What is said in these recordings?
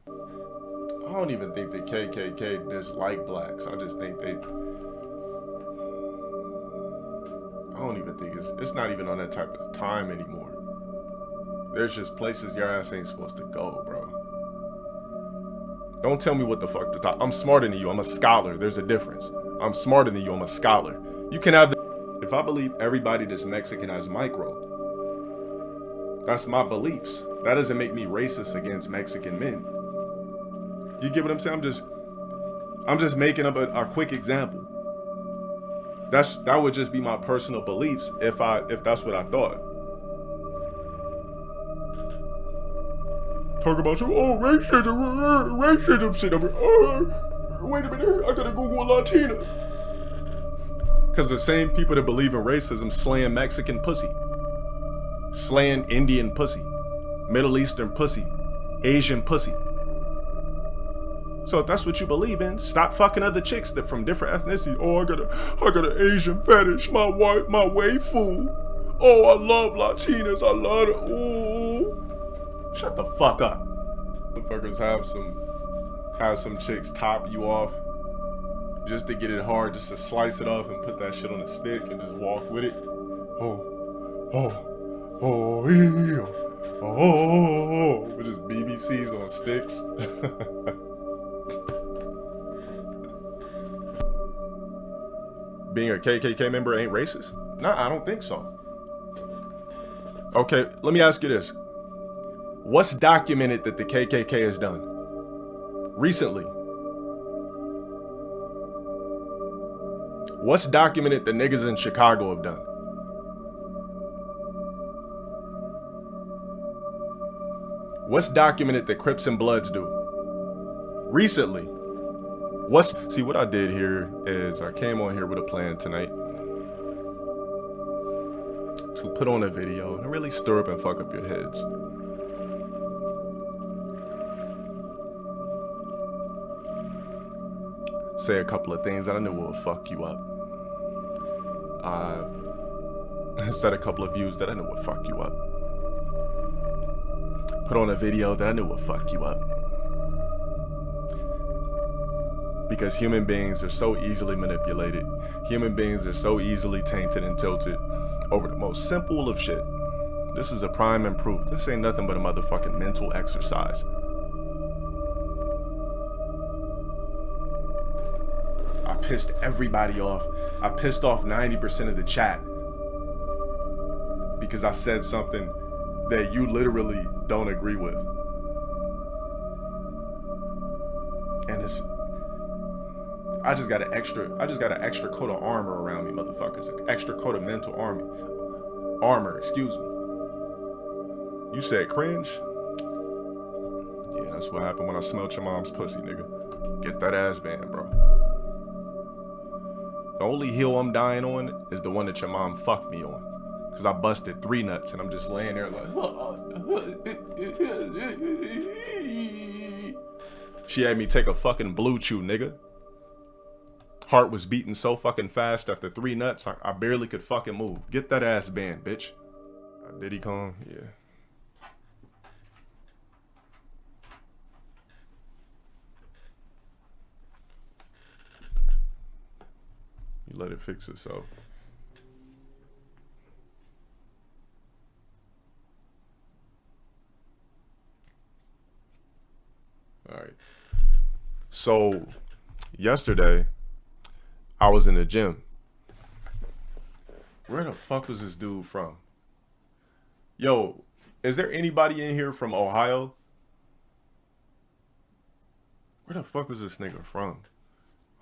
I don't even think the KKK dislike blacks. I just think they. I don't even think it's not even on that type of time anymore. There's just places your ass ain't supposed to go, bro. Don't tell me what the fuck to talk. I'm smarter than you. I'm a scholar. There's a difference. I'm smarter than you. I'm a scholar. You can have the. If I believe everybody that's Mexican has micro, that's my beliefs. That doesn't make me racist against Mexican men. You get what I'm saying? I'm just making up a quick example. That would just be my personal beliefs if that's what I thought. Talk about you, oh, racism shit over. Wait a minute, I gotta Google Latina. Cause the same people that believe in racism slaying Mexican pussy, slaying Indian pussy, Middle Eastern pussy, Asian pussy. So if that's what you believe in, stop fucking other chicks that from different ethnicity. Oh, I got an Asian fetish, my wife, my waifu. Oh, I love Latinas, I love it. Ooh. Shut the fuck up. Motherfuckers have some chicks top you off just to get it hard, just to slice it off and put that shit on a stick and just walk with it. Yeah. With just BBCs on sticks. Being a KKK member ain't racist? Nah, I don't think so. Okay, let me ask you this. What's documented that the KKK has done recently? What's documented that niggas in Chicago have done? What's documented that Crips and Bloods do recently? See, what I did here is I came on here with a plan tonight to put on a video and really stir up and fuck up your heads. Say a couple of things that I knew would fuck you up. Said a couple of views that I knew would fuck you up. Put on a video that I knew would fuck you up. Because human beings are so easily manipulated. Human beings are so easily tainted and tilted over the most simple of shit. This is a prime and proof. This ain't nothing but a motherfucking mental exercise. I pissed everybody off. I pissed off 90% of the chat because I said something that you literally don't agree with. And I just got an extra coat of armor around me, motherfuckers. An extra coat of mental armor, excuse me. You said cringe? Yeah, that's what happened when I smelled your mom's pussy, nigga. Get that ass band, bro. The only hill I'm dying on is the one that your mom fucked me on. Cause I busted 3 nuts and I'm just laying there like, she had me take a fucking blue chew, nigga. Heart was beating so fucking fast after 3 nuts, I barely could fucking move. Get that ass band, bitch. Diddy Kong, yeah. You let it fix itself. All right. So, yesterday, I was in the gym. Where the fuck was this dude from? Yo, is there anybody in here from Ohio? Where the fuck was this nigga from?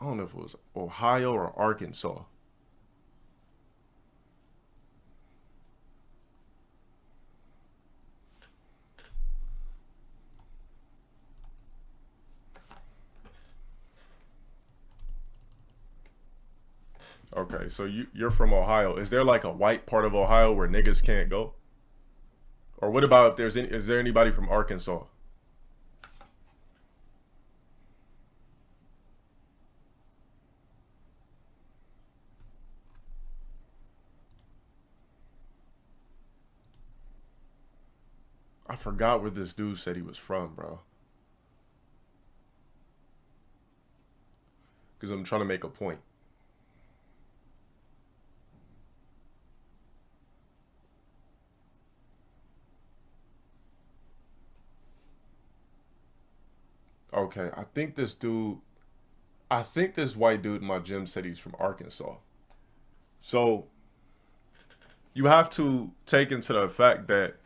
I don't know if it was Ohio or Arkansas. Okay, so you're from Ohio. Is there like a white part of Ohio where niggas can't go? Or what about if is there anybody from Arkansas? I forgot where this dude said he was from, bro. because I'm trying to make a point. Okay, I think this white dude in my gym said he's from Arkansas. So you have to take into the fact that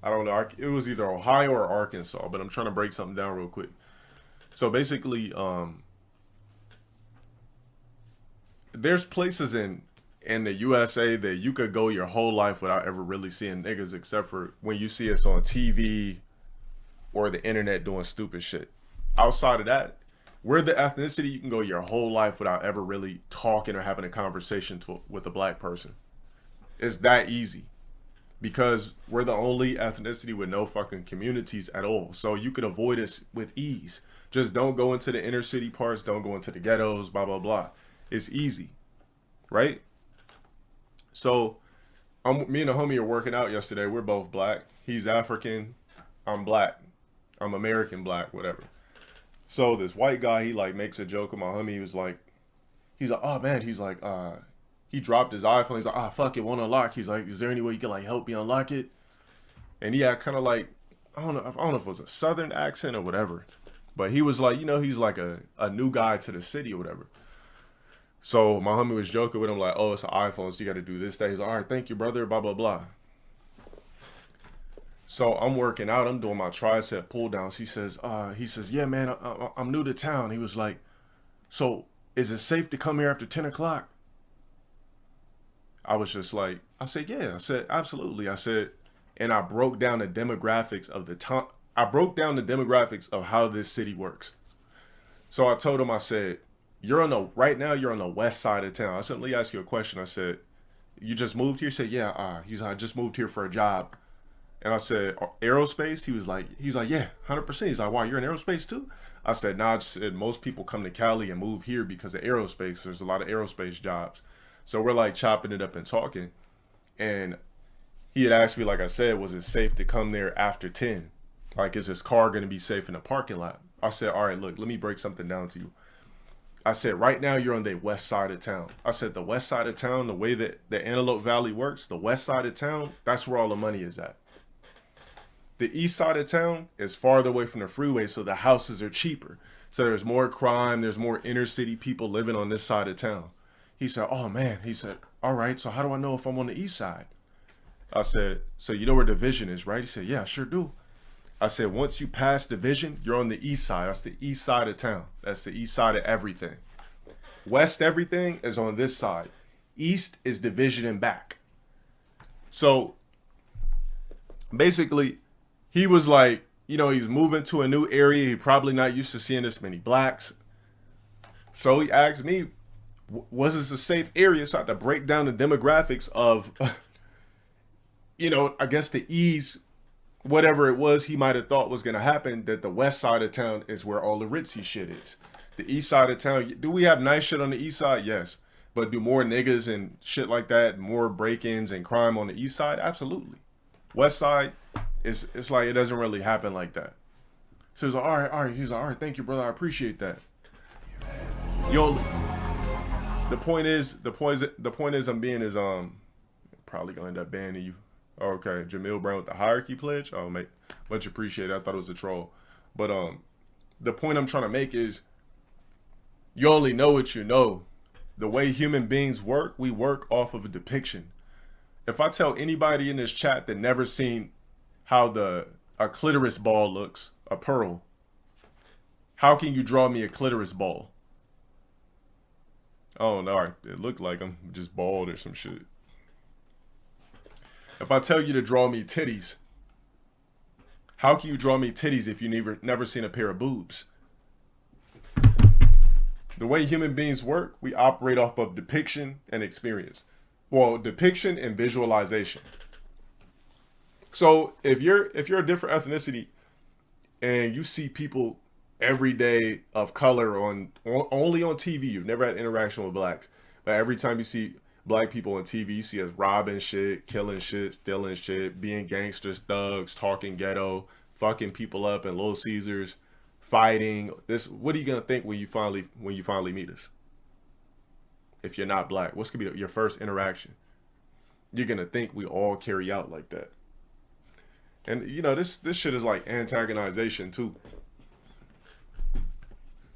I don't know, it was either Ohio or Arkansas, but I'm trying to break something down real quick. So basically, there's places in the USA that you could go your whole life without ever really seeing niggas, except for when you see us on TV or the internet doing stupid shit. Outside of that, we're the ethnicity you can go your whole life without ever really talking or having a conversation with a black person. It's that easy. Because we're the only ethnicity with no fucking communities at all. So you could avoid us with ease. Just don't go into the inner city parts, don't go into the ghettos, blah, blah, blah. It's easy, right? So me and a homie are working out yesterday. We're both black. He's African. I'm black. I'm American black, whatever. So this white guy, he like makes a joke with my homie. He's like, oh man, he dropped his iPhone. He's like, fuck it, won't unlock. He's like, is there any way you can like help me unlock it? And he had kind of like, I don't know if it was a southern accent or whatever. But he was like, he's like a new guy to the city or whatever. So my homie was joking with him like, oh, it's an iPhone, so you got to do this, that. He's like, all right, thank you, brother, blah, blah, blah. So I'm working out. I'm doing my tricep pull downs. He says, yeah, man, I'm new to town. He was like, so is it safe to come here after 10 o'clock? I was just like, I said, yeah. I said, absolutely. I said, and I broke down the demographics of the time. I broke down the demographics of how this city works. So I told him, I said, right now you're on the west side of town. I said, let me ask you a question. I said, you just moved here? He said, yeah. I just moved here for a job. And I said, aerospace? He's like, yeah, 100%. He's like, why, you're in aerospace too? I said, nah, I said, most people come to Cali and move here because of aerospace. There's a lot of aerospace jobs. So we're like chopping it up and talking. And he had asked me, like I said, was it safe to come there after 10? Like, is his car going to be safe in the parking lot? I said, all right, look, let me break something down to you. I said, right now you're on the west side of town. I said, the west side of town, the way that the Antelope Valley works, the west side of town, that's where all the money is at. The east side of town is farther away from the freeway, so the houses are cheaper. So there's more crime, there's more inner city people living on this side of town. He said, oh man, he said, all right, so how do I know if I'm on the east side? I said, so you know where Division is, right? He said, yeah, I sure do. I said, once you pass Division, you're on the east side. That's the east side of town. That's the east side of everything. West everything is on this side. East is Division and back. So basically, he was like, he's moving to a new area. He probably not used to seeing this many blacks. So he asked me, was this a safe area? So I had to break down the demographics of, I guess the east, whatever it was he might have thought was going to happen, that the west side of town is where all the ritzy shit is. The east side of town, do we have nice shit on the east side? Yes. But do more niggas and shit like that, more break-ins and crime on the east side? Absolutely. West side, it's like it doesn't really happen like that. So he's like, all right. He's like, all right, thank you, brother. I appreciate that. Yo, the point is I'm being is probably gonna end up banning you. Okay, Jamil Brown with the hierarchy pledge. Oh, mate, much appreciated. I thought it was a troll, but the point I'm trying to make is you only know what you know. The way human beings work, we work off of a depiction. If I tell anybody in this chat that never seen how a clitoris ball looks, a pearl, how can you draw me a clitoris ball? Oh no, it looked like I'm just bald or some shit. If I tell you to draw me titties, how can you draw me titties if you never seen a pair of boobs? The way human beings work, we operate off of depiction and experience. Well, depiction and visualization. So if you're a different ethnicity and you see people every day of color only on TV, you've never had interaction with blacks, but every time you see black people on TV, you see us robbing shit, killing shit, stealing shit, being gangsters, thugs, talking ghetto, fucking people up in Little Caesars, fighting. What are you gonna think when you finally meet us? If you're not black, what's gonna be your first interaction? You're gonna think we all carry out like that. And you know, this shit is like antagonization too.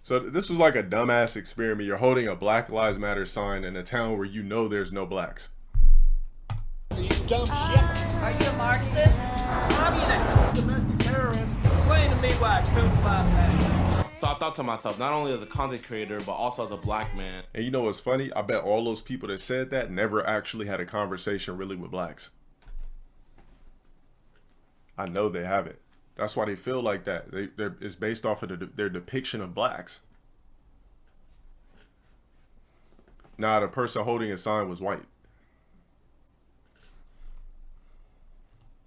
So this was like a dumbass experiment. You're holding a Black Lives Matter sign in a town where you know there's no blacks. You dumb shit. Are you a Marxist? Communist. Domestic terrorist. Explain to me why I killed 5 men. So I thought to myself, not only as a content creator, but also as a black man. And you know what's funny? I bet all those people that said that never actually had a conversation really with blacks. I know they haven't. That's why they feel like that. It's based off of their depiction of blacks. Nah, the person holding a sign was white.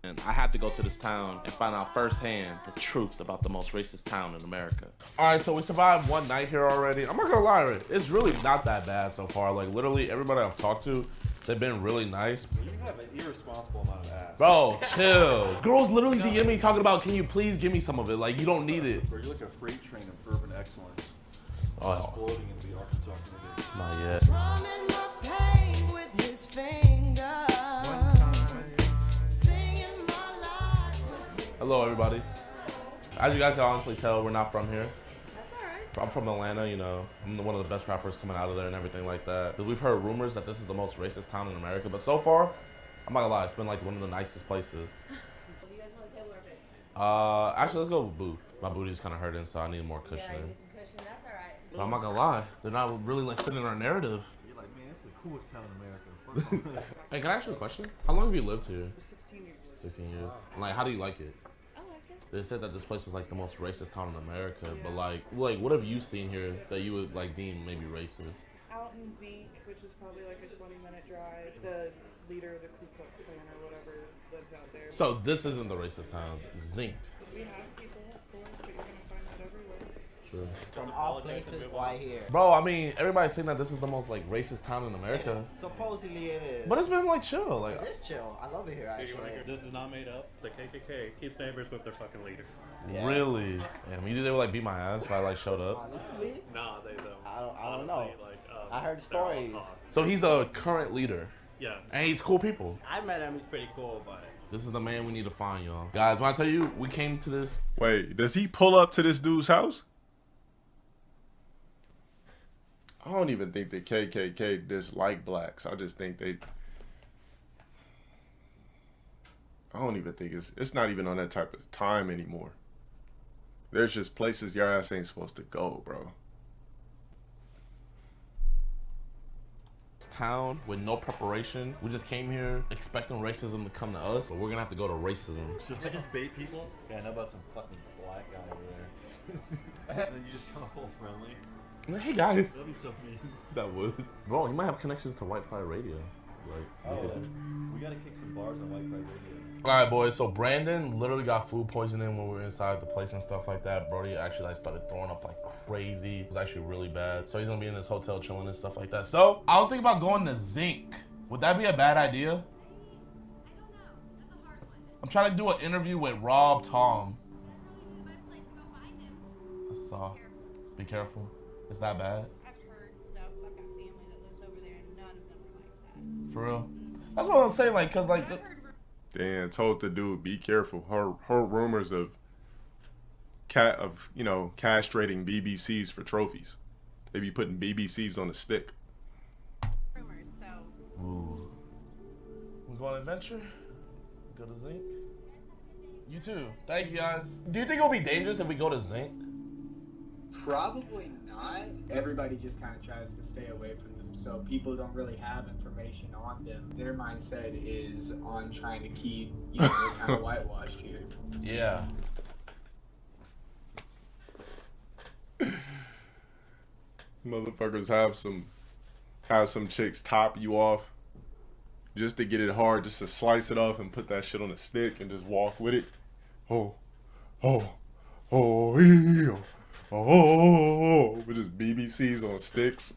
And I had to go to this town and find out firsthand the truth about the most racist town in America. All right, so we survived one night here already. I'm not gonna lie, it's really not that bad so far. Like literally everybody I've talked to, they've been really nice. You have an irresponsible amount of ass. Bro, chill. Girls literally DM me talking about, can you please give me some of it? Like you don't need it. Bro, you're like a freight train of urban excellence. Oh, Exploding into the Arkansas community. not yet. Strumming my pain with his fingers. Singing my life. Hello, everybody. As you guys can honestly tell, we're not from here. That's alright. I'm from Atlanta, you know. I'm one of the best rappers coming out of there and everything like that. We've heard rumors that this is the most racist town in America, but so far, I'm not gonna lie, it's been like one of the nicest places. Do you guys want a table or a bed? Actually, let's go with booth. My booty's kind of hurting, so I need more Yeah, cushioning. you need some cushion. That's alright. But I'm not gonna lie, they're not really like fitting our narrative. You're like, man, this is the coolest town in America. Hey, can I ask you a question? How long have you lived here? 16 years. 16 years. And, like, how do you like it? I like it. They said that this place was like the most racist town in America, but like what have you seen here that you would like deem maybe racist? Out in Zinc, which is probably like a 20-minute drive, the leader of the Ku Klux Klan or whatever lives out there. So this isn't the racist town, Zinc. We have people, of course, but you're gonna find that everywhere. True. From all places, why here? Bro, I mean, everybody's saying that this is the most like racist town in America, Supposedly it is. but it's been like chill. Like, It is chill. I love it here, actually. This is not made up. The KKK keeps neighbors with their fucking leader. Yeah. really? Damn, you think they would like beat my ass if I like showed up? Honestly, Nah, they don't. I don't know. Like, I heard they're all stories. talk. So he's the current leader, Yeah. and he's cool people. I met him. He's pretty cool, but This is the man we need to find, y'all. Guys, when I tell you, we came to this. Wait, does he pull up to this dude's house? I don't even think the KKK dislike blacks. I just think I don't even think it's not even on that type of time anymore. There's just places your ass ain't supposed to go, bro. Town with no preparation. We just came here expecting racism to come to us, but we're gonna have to go to racism. Should I just bait people? Yeah, I know about some fucking black guy over there. And then you just come all friendly. Hey guys, That'd be so mean. that would. Bro, he might have connections to White Pride Radio. Like, Oh, we gotta kick some bars on White Pride Radio. all right, boys. So Brandon literally got food poisoning when we were inside the place and stuff like that. Brody actually like started throwing up like crazy. It was actually really bad. So he's gonna be in this hotel chilling and stuff like that. So I was thinking about going to Zinc. Would that be a bad idea? I'm trying to do an interview with Rob Tom. I saw. Be careful. It's that bad. I've heard stuff. I've got family that lives over there, and none of them are like that. For real. That's what I'm saying. Like, cause like. Dan told the dude, be careful. Her rumors of castrating BBCs for trophies. They be putting BBCs on a stick. Rumors, so. Ooh. We go on an adventure? Go to Zinc? You too. Thank you guys. Do you think it'll be dangerous if we go to Zinc? Probably not. Everybody just kind of tries to stay away from them, so people don't really have information on them. Their mindset is on trying to keep, they're kind of whitewashed here. Yeah. Motherfuckers have some chicks top you off just to get it hard, just to slice it off and put that shit on a stick and just walk with it. Oh, yeah. With just BBCs on sticks.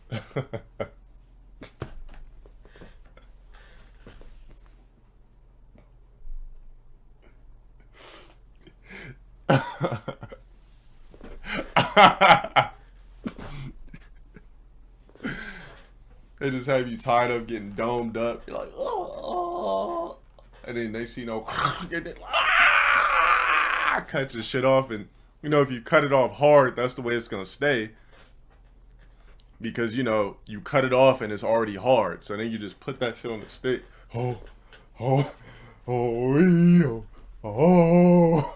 They just have you tied up, getting domed up. You're like, oh, and then they see no, and then, cut your shit off, and you know if you cut it off hard, that's the way it's gonna stay. Because you know you cut it off and it's already hard, so then you just put that shit on the stick. Oh, oh, oh, oh.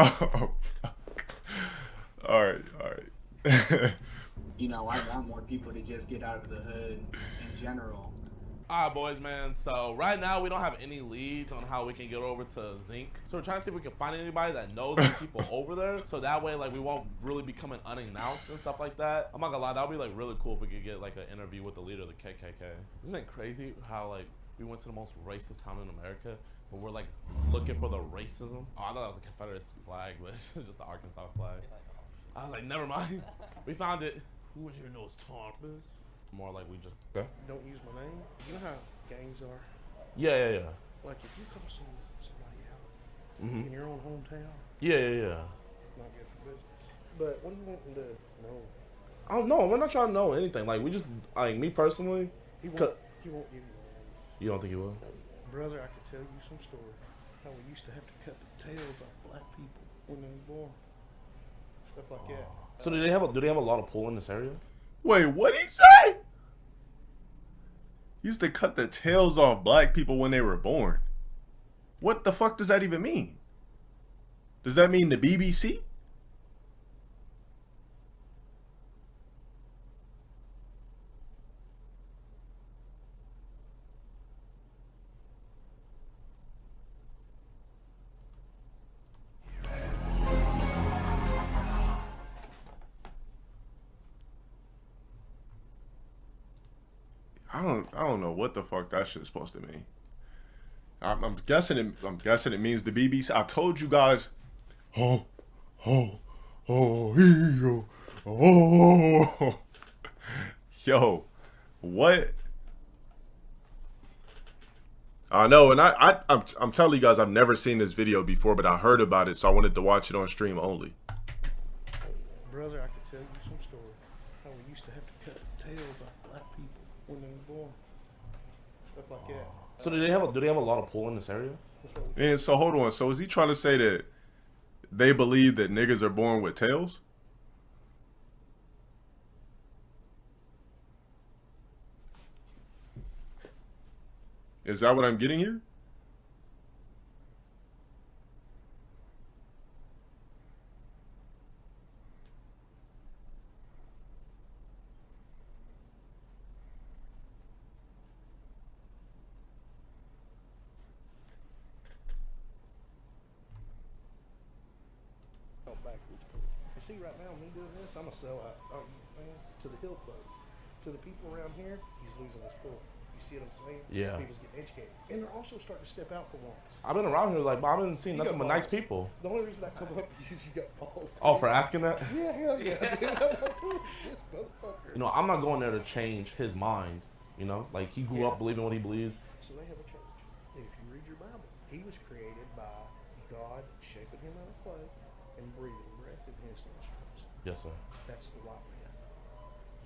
Oh, fuck. All right. You know, I want more people to just get out of the hood in general. All right, boys, man. So right now we don't have any leads on how we can get over to Zinc. So we're trying to see if we can find anybody that knows the people over there. So that way, like, we won't really be coming unannounced and stuff like that. I'm not gonna lie, that would be like really cool if we could get like an interview with the leader of the KKK. Isn't it crazy how like we went to the most racist town in America, but we're like looking for the racism? Oh, I thought that was a Confederate flag, but it's just the Arkansas flag. I was like, never mind. We found it. Who was your nose toppers? More like we just Don't use my name. You know how gangs are? Yeah. Like if you call somebody out Mm-hmm. in your own hometown, Yeah. not good for business. But what do you want them to know? I don't know. We're not trying to know anything. Like, we just, like, me personally. He won't give you names. You don't think he will? Brother, I could tell you some stories. How we used to have to cut the tails off black people when they were born. Stuff like that. So do they have a lot of pull in this area? Wait, what'd he say? Used to cut the tails off black people when they were born. What the fuck does that even mean? Does that mean the BBC? I don't know what the fuck that shit's supposed to mean. I'm guessing it means the BBC. I told you guys. Oh, yo, what? I know, and I'm telling you guys, I've never seen this video before, but I heard about it, so I wanted to watch it on stream only. Brother, I could tell you some stories. How we used to have to cut the tails off black people when they were born. Stuff like that. So do they have a lot of pull in this area? And so hold on. So is he trying to say that they believe that niggas are born with tails? Is that what I'm getting here? See, right now, me doing this, I'm a sellout. Man, to the hill folk, to the people around here, he's losing his cool. You see what I'm saying? Yeah. People's getting educated, and they're also starting to step out for once. I've been around here like, but I haven't seen You nothing got but nice balls. people. The only reason I come up is you got balls. Oh, for asking that? Yeah, hell yeah. Dude. I'm like, who is this motherfucker? You know, I'm not going there to change his mind. You know, like he grew up believing what he believes. So they have a church. And if you read your Bible, he was created by God shaping him out of clay and breathing breath in his nostrils. Yes, sir. That's the white man.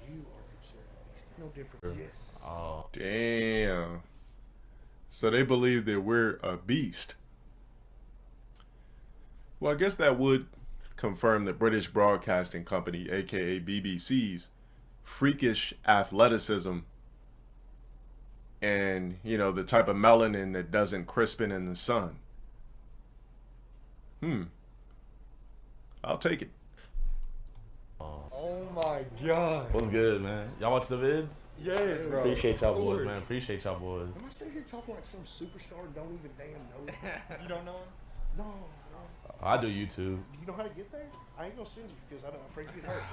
You are considered a beast. No different. Yes. Oh. Damn. So they believe that we're a beast. Well, I guess that would confirm the British Broadcasting Company, aka BBC's, freakish athleticism and, you know, the type of melanin that doesn't crispen in the sun. I'll take it. Oh my god. What's good, man? Y'all watch the vids? Yes, bro. Appreciate y'all boys, man. Appreciate y'all boys. Am I sitting here talking like some superstar don't even damn know? You don't know him? No. I do YouTube. Do you know how to get there? I ain't gonna send you because I'm afraid you get hurt.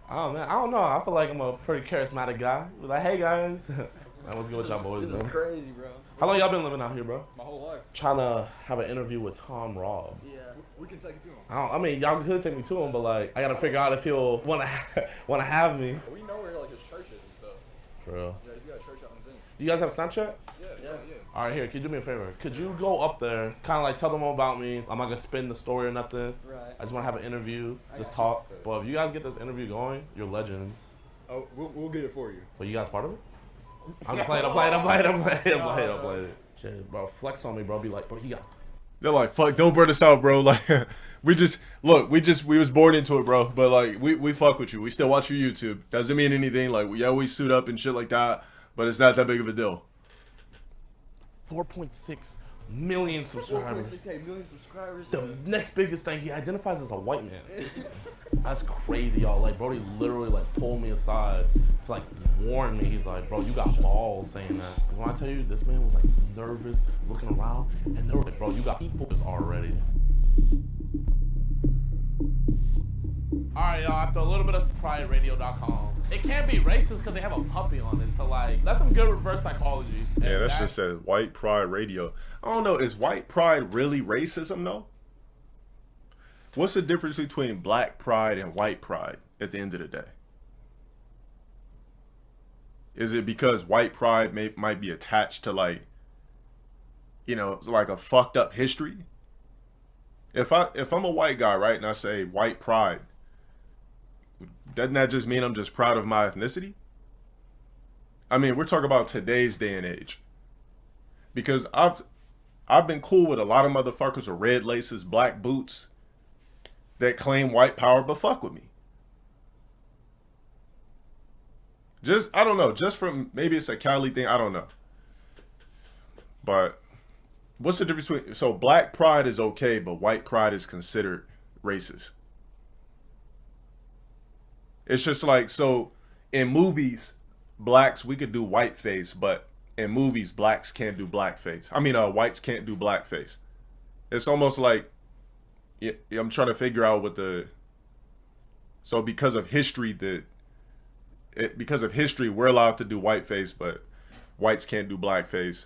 Oh man, I don't know. I feel like I'm a pretty charismatic guy. Be like, hey guys. Man, what's good with y'all boys, This man? is crazy, bro. How long y'all been living out here, bro? My whole life. Trying to have an interview with Tom Robb. Yeah, we can take it to him. I mean, y'all could take me to him, but like, I gotta figure out if he'll wanna have me. We know where like his church is and stuff. For real. Yeah, he's got a church out in Zinc. Do you guys have Snapchat? Yeah. All right, here. Can you do me a favor? Could you go up there, kind of like tell them all about me? I'm not gonna spin the story or nothing. Right. I just want to have an interview, just talk. But if you guys get this interview going, you're legends. Oh, we'll get it for you. But you guys part of it? I'm playing it. Shit, bro, flex on me, bro. Be like, bro, he got. They're like, fuck, don't burn us out, bro. Like, we was born into it, bro. But like, we fuck with you. We still watch your YouTube. Doesn't mean anything. Like, yeah, we suit up and shit like that. But it's not that big of a deal. 4.6 million subscribers. 4.68 million subscribers. The next biggest thing, he identifies as a white man. That's crazy, y'all. Like, bro, he literally like pulled me aside to like warn me. He's like, bro, you got balls saying that. Because when I tell you, this man was like nervous, looking around, and they were like, bro, you got people already. All right, y'all, after a little bit of SuperiorRadio.com. It can't be racist because they have a puppy on it. So, like, that's some good reverse psychology. Yeah, that's just said white pride radio. I don't know. Is white pride really racism, though? What's the difference between black pride and white pride at the end of the day? Is it because white pride might be attached to, like, you know, like a fucked up history? If I'm a white guy, right, and I say white pride, doesn't that just mean I'm just proud of my ethnicity? I mean, we're talking about today's day and age. Because I've been cool with a lot of motherfuckers with red laces, black boots, that claim white power, but fuck with me. Just, I don't know, just from, maybe it's a Cali thing, I don't know. But what's the difference between, so black pride is okay, but white pride is considered racist? It's just like, so in movies, blacks, we could do whiteface, but in movies, blacks can't do blackface. I mean, whites can't do blackface. It's almost like, I'm trying to figure out what the, so because of history, we're allowed to do whiteface, but whites can't do blackface.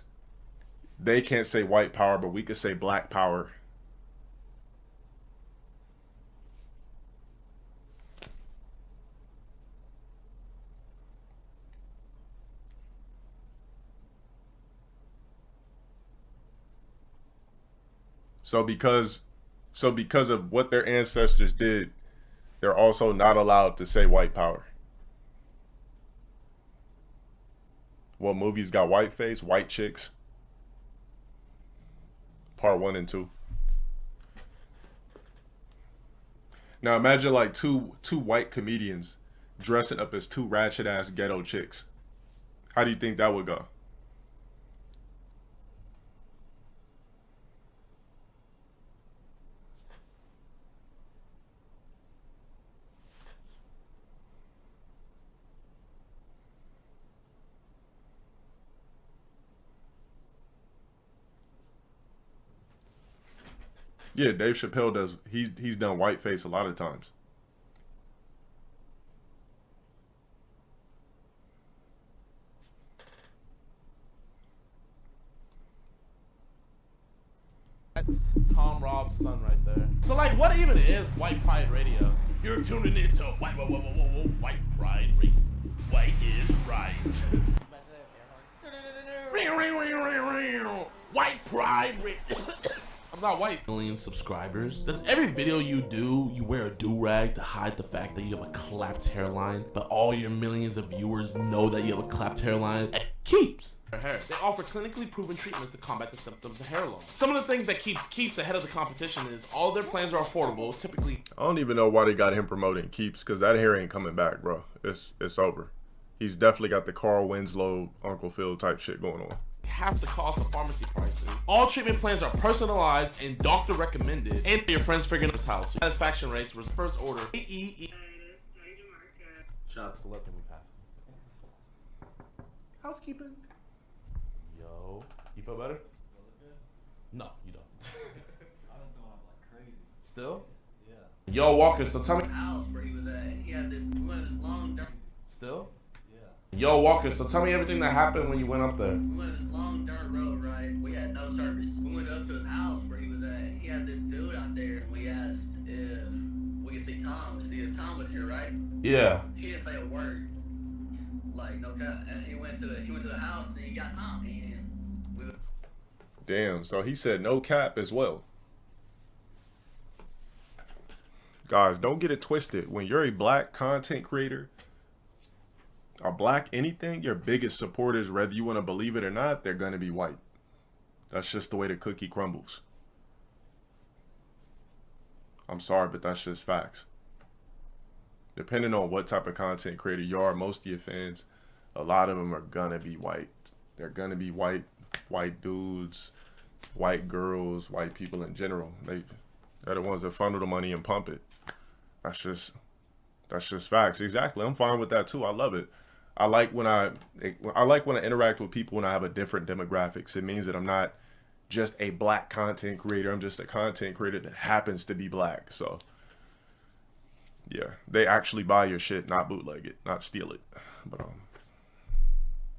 They can't say white power, but we could say black power. So because of what their ancestors did, they're also not allowed to say white power. What movies got whiteface? White chicks. Part 1 and 2. Now imagine like two white comedians dressing up as two ratchet ass ghetto chicks. How do you think that would go? Yeah, Dave Chappelle does. He's done whiteface a lot of times. That's Tom Robb's son right there. So like, what even is white pride radio? You're tuning into white pride radio. White is right. White pride radio. I'm not white. Million subscribers. Does every video you do, you wear a do-rag to hide the fact that you have a clapped hairline, but all your millions of viewers know that you have a clapped hairline? It keeps hair. They offer clinically proven treatments to combat the symptoms of hair loss. Some of the things that keeps ahead of the competition is all their plans are affordable. Typically, I don't even know why they got him promoting Keeps, because that hair ain't coming back, bro. It's over. He's definitely got the Carl Winslow, Uncle Phil type shit going on. half the cost of pharmacy prices. All treatment plans are personalized and doctor recommended, and your friends figuring out his house. Satisfaction rates was first order. Shut up, still let me pass. Housekeeping. Yo, you feel better? No, you don't. I don't know, I'm like crazy. Still? Yeah. Yo, Walker, so tell me. House where he was at, he had this one of his long. Still? Yeah. Yo, Walker, so tell me everything that happened when you went up there. We went this long dirt road, right? We had no service. We went up to his house where he was at. He had this dude out there. We asked if we could see Tom, see if Tom was here, right? Yeah. He didn't say a word. Like, no cap. And he went to the house and he got Tom. And we Damn, so he said no cap as well. Guys, don't get it twisted. When you're a black content creator, a black anything, your biggest supporters, whether you want to believe it or not, they're going to be white. That's just the way the cookie crumbles. I'm sorry, but that's just facts. Depending on what type of content creator you are, most of your fans, a lot of them are going to be white. They're going to be white dudes, white girls, white people in general. They're the ones that funnel the money and pump it. That's just facts. Exactly. I'm fine with that too. I love it. I like when I interact with people when I have a different demographics. It means that I'm not just a black content creator. I'm just a content creator that happens to be black. So yeah, they actually buy your shit, not bootleg it, not steal it. But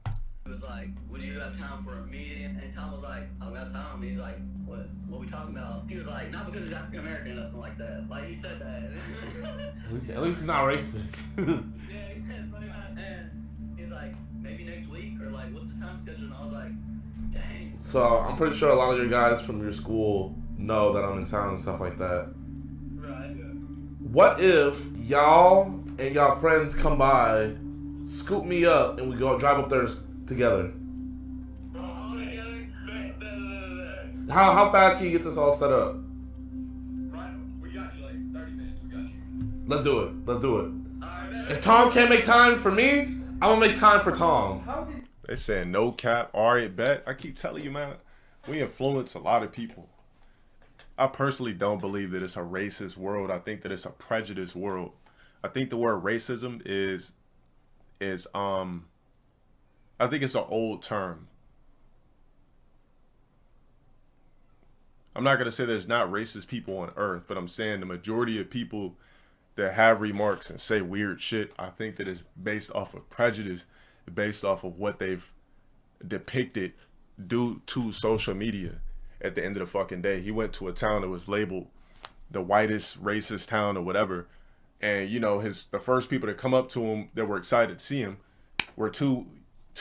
It was like, would you have time for a meeting? And Tom was like, I don't got time. He's like, what we talking about? He was like, not because he's African American or nothing like that. Like, he said that. At least he's not racist. Yeah, and he's like, maybe next week, or like, what's the time schedule? And I was like, dang. So I'm pretty sure a lot of your guys from your school know that I'm in town and stuff like that. Right. What if y'all and y'all friends come by, scoop me up, and we go drive up there together? How fast can you get this all set up? Right, we got you like 30 minutes. We got you. Let's do it. If Tom can't make time for me, I'm gonna make time for Tom. they saying no cap. All right, bet. I keep telling you, man, we influence a lot of people. I personally don't believe that it's a racist world. I think that it's a prejudice world. I think the word racism is I think it's an old term. I'm not going to say there's not racist people on earth, but I'm saying the majority of people that have remarks and say weird shit, I think that it's based off of prejudice, based off of what they've depicted due to social media. At the end of the fucking day, he went to a town that was labeled the whitest racist town or whatever, and you know, the first people to come up to him that were excited to see him were two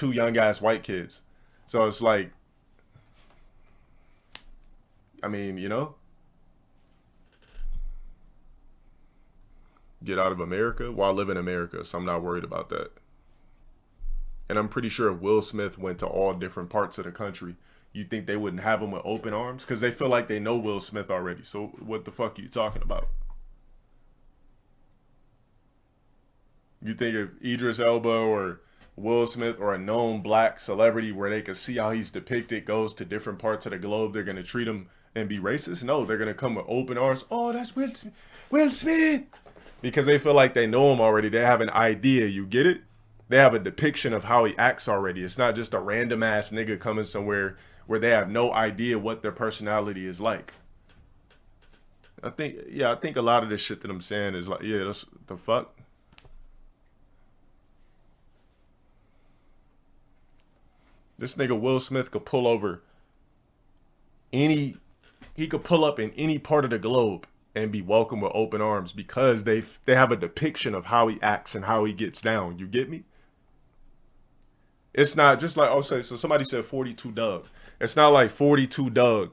young ass white kids. So it's like, I mean, you know, get out of America. Well, I live in America, so I'm not worried about that. And I'm pretty sure Will Smith went to all different parts of the country. You think they wouldn't have him with open arms? Because they feel like they know Will Smith already. So what the fuck are you talking about? You think if Idris Elba or Will Smith or a known black celebrity where they can see how he's depicted goes to different parts of the globe, they're going to treat him and be racist? No, they're going to come with open arms. Oh, that's Will Smith. Because they feel like they know him already. They have an idea. You get it? They have a depiction of how he acts already. It's not just a random ass nigga coming somewhere where they have no idea what their personality is like. I think a lot of this shit that I'm saying is like, yeah, that's the fuck. This nigga Will Smith could pull over he could pull up in any part of the globe and be welcomed with open arms because they have a depiction of how he acts and how he gets down. You get me? It's not just like, oh, so somebody said 42 Doug. It's not like 42 Doug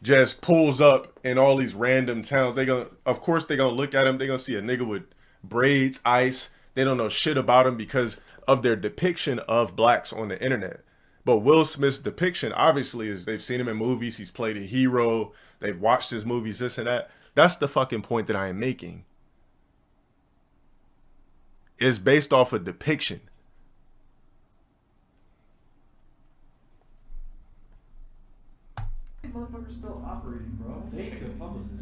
just pulls up in all these random towns. Of course they're gonna look at him. They're gonna see a nigga with braids, ice. They don't know shit about him because of their depiction of blacks on the internet. But Will Smith's depiction, obviously, is they've seen him in movies. He's played a hero. They've watched his movies, this and that. That's the fucking point that I am making. It's based off a depiction. These motherfuckers still operating, bro. They ain't a good publicist,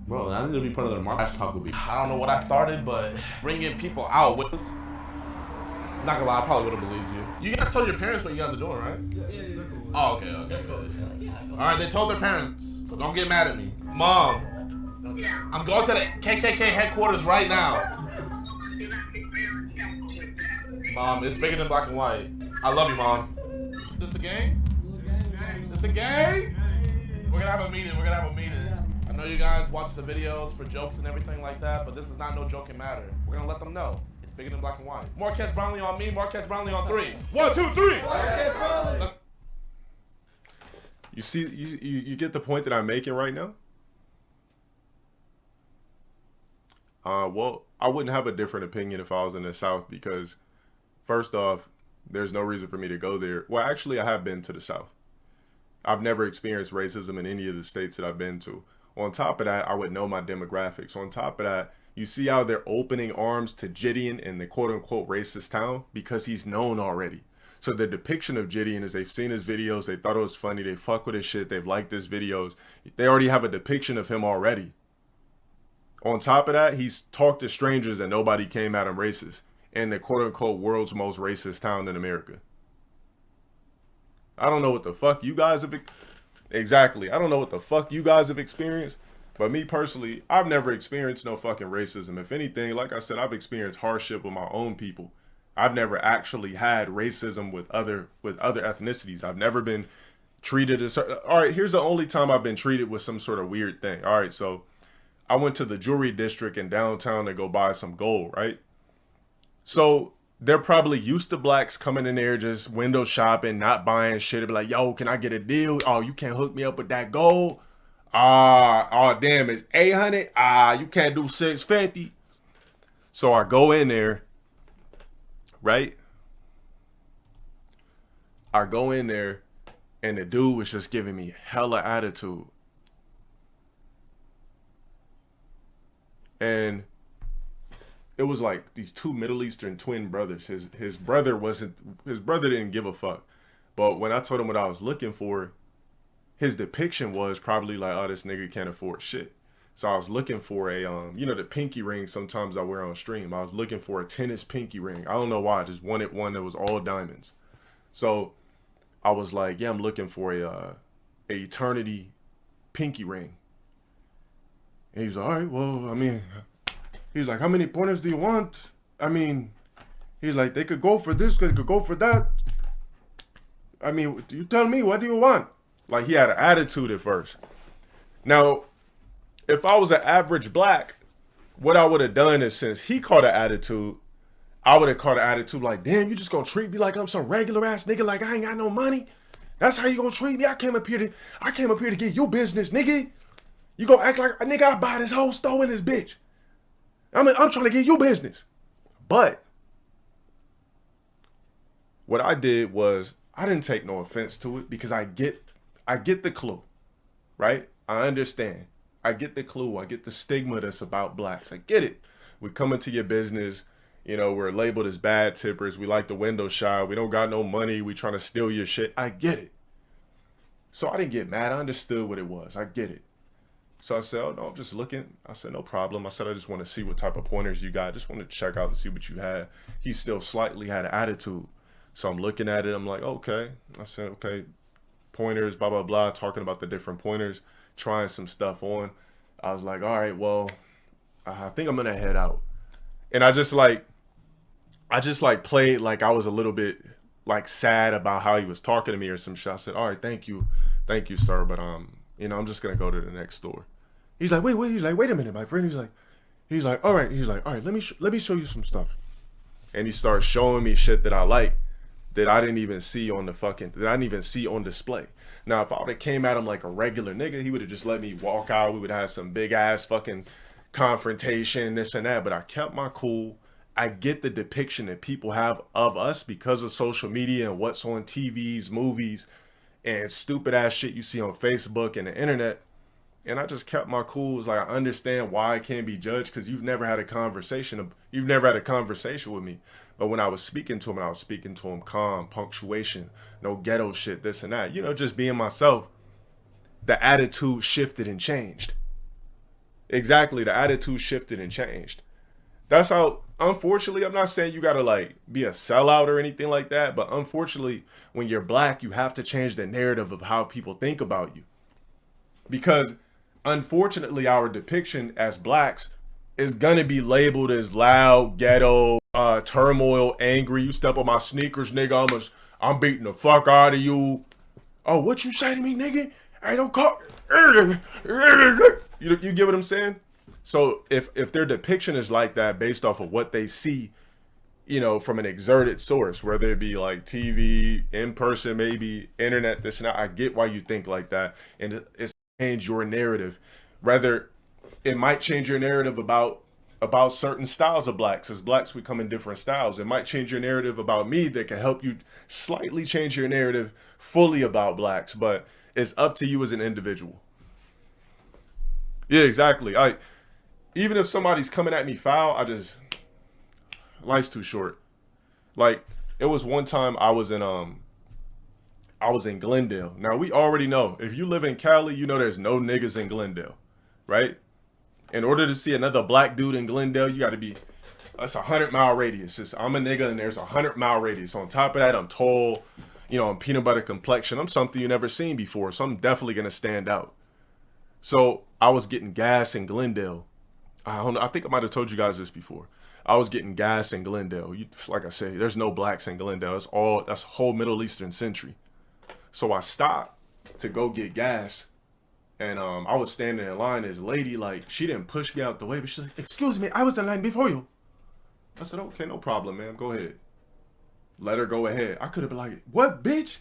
Bro, I need to be part of their marketing talk with me. I don't know what I started, but bringing people out with us. Not gonna lie, I probably would have believed you. You guys told your parents what you guys are doing, right? Yeah. Oh, okay. All right, they told their parents, so don't get mad at me. Mom, I'm going to the KKK headquarters right now. Mom, it's bigger than black and white. I love you, Mom. This the game? This the game? We're gonna have a meeting. We're gonna have a meeting. I know you guys watch the videos for jokes and everything like that, but this is not no joking matter. We're gonna let them know. It's bigger than black and white. Marquez Brownlee on me. Marquez Brownlee on 3. 1, 2, 3. You see, you get the point that I'm making right now? Well, I wouldn't have a different opinion if I was in the South because, first off, there's no reason for me to go there. Well, actually, I have been to the South. I've never experienced racism in any of the states that I've been to. On top of that, I would know my demographics. On top of that, you see how they're opening arms to Gideon in the quote-unquote racist town because he's known already. So the depiction of Gideon is they've seen his videos, they thought it was funny, they fuck with his shit, they've liked his videos. They already have a depiction of him already. On top of that, he's talked to strangers and nobody came at him racist in the quote-unquote world's most racist town in America. I don't know what the fuck you guys have... Exactly. I don't know what the fuck you guys have experienced, but me personally, I've never experienced no fucking racism. If anything, like I said, I've experienced hardship with my own people. I've never actually had racism with other ethnicities. I've never been treated as... All right, here's the only time I've been treated with some sort of weird thing. All right, so I went to the jewelry district in downtown to go buy some gold, right? So they're probably used to blacks coming in there just window shopping, not buying shit. They'll be like, yo, can I get a deal? Oh, you can't hook me up with that gold? Oh, damn, it's 800? You can't do 650. So I go in there, right? I go in there and the dude was just giving me hella attitude. And it was like these two Middle Eastern twin brothers. His brother didn't give a fuck. But when I told him what I was looking for, his depiction was probably like, oh, this nigga can't afford shit. So I was looking for a, you know, the pinky ring sometimes I wear on stream. I was looking for a tennis pinky ring. I don't know why, I just wanted one that was all diamonds. So I was like, yeah, I'm looking for a eternity pinky ring. And he's like, all right, well, I mean, he's like, how many pointers do you want? I mean, he's like, they could go for this, they could go for that. I mean, you tell me, what do you want? Like, he had an attitude at first. Now, if I was an average black, what I would have done is, since he caught an attitude, I would have caught an attitude like, damn, you just gonna treat me like I'm some regular ass nigga, like I ain't got no money? That's how you gonna treat me? I came up here to get your business, nigga. You gonna act like a nigga, I buy this whole store in this bitch. I'm trying to get your business. But what I did was, I didn't take no offense to it because I get the clue, right? I understand. I get the clue. I get the stigma that's about blacks. I get it. We come into your business, you know, we're labeled as bad tippers. We like the window shop. We don't got no money. We trying to steal your shit. I get it. So I didn't get mad. I understood what it was. I get it. So I said, oh, no, I'm just looking. I said, no problem. I said, I just want to see what type of pointers you got. I just wanted to check out and see what you had. He still slightly had an attitude. So I'm looking at it. I'm like, okay. I said, okay, pointers, blah, blah, blah, talking about the different pointers, trying some stuff on. I was like, all right, well, I think I'm going to head out. And I just played like I was a little bit like sad about how he was talking to me or some shit. I said, all right, thank you, sir. But, you know, I'm just going to go to the next store. He's like, wait. He's like, wait a minute, my friend. He's like, all right. He's like, all right, let me show you some stuff. And he starts showing me shit that I like that I didn't even see on display. Now, if I would have came at him like a regular nigga, he would have just let me walk out. We would have some big ass fucking confrontation, this and that. But I kept my cool. I get the depiction that people have of us because of social media and what's on TVs, movies, and stupid ass shit you see on Facebook and the internet. And I just kept my cool. It's like, I understand why I can't be judged because you've never had a conversation with me. But when I was speaking to him, and I was speaking to him calm, punctuation, no ghetto shit, this and that, you know, just being myself, the attitude shifted and changed. Exactly, the attitude shifted and changed. That's how, unfortunately, I'm not saying you gotta like be a sellout or anything like that, but unfortunately, when you're black, you have to change the narrative of how people think about you. Because unfortunately, our depiction as blacks is gonna be labeled as loud, ghetto, turmoil, angry. You step on my sneakers, nigga. I'm beating the fuck out of you. Oh, what you say to me, nigga? I don't call. You get what I'm saying? So if their depiction is like that based off of what they see, you know, from an exerted source, whether it be like TV, in person, maybe internet, this and that, I get why you think like that, and it's changed your narrative. Rather, it might change your narrative about certain styles of blacks, as blacks we come in different styles. It might change your narrative about me that can help you slightly change your narrative fully about blacks, but it's up to you as an individual. Yeah, exactly. Even if somebody's coming at me foul, life's too short. Like, it was one time I was in Glendale. Now, we already know, if you live in Cali, you know there's no niggas in Glendale, right? In order to see another black dude in Glendale, you gotta be, it's a 100-mile radius. I'm a nigga and there's a 100-mile radius. On top of that, I'm tall, you know, I'm peanut butter complexion. I'm something you never seen before, so I'm definitely gonna stand out. So I was getting gas in Glendale. I think I might have told you guys this before. I was getting gas in Glendale. Like I say, there's no blacks in Glendale. That's whole Middle Eastern century. So I stopped to go get gas, and I was standing in line. This lady, like, she didn't push me out the way, but she's like, "Excuse me, I was in line before you." I said, "Okay, no problem, ma'am. Go ahead." Let her go ahead. I could have been like, "What, bitch?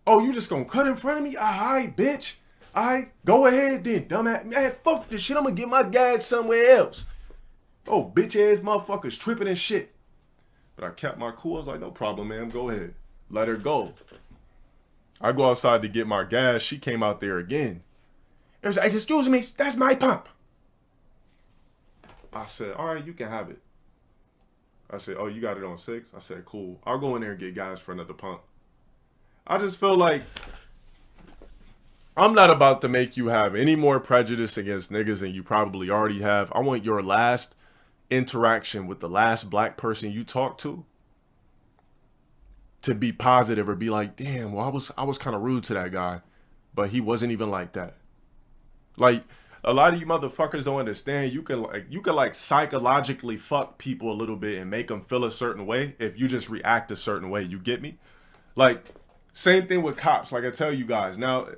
Oh, you just gonna cut in front of me? Alright, bitch. Alright, go ahead then, dumbass. Man, fuck this shit. I'm gonna get my gas somewhere else. Oh, bitch ass motherfuckers tripping and shit." But I kept my cool. I was like, "No problem, ma'am. Go ahead." Let her go. I go outside to get my gas. She came out there again. It was like, "Excuse me, that's my pump." I said, "All right, you can have it." I said, "Oh, you got it on 6?" I said, "Cool. I'll go in there and get gas for another pump." I just feel like I'm not about to make you have any more prejudice against niggas than you probably already have. I want your last interaction with the last black person you talk to be positive, or be like, "Damn, well, I was kind of rude to that guy, but he wasn't even like that." Like, a lot of you motherfuckers don't understand. You can psychologically fuck people a little bit and make them feel a certain way if you just react a certain way. You get me? Like, same thing with cops. Like I tell you guys now,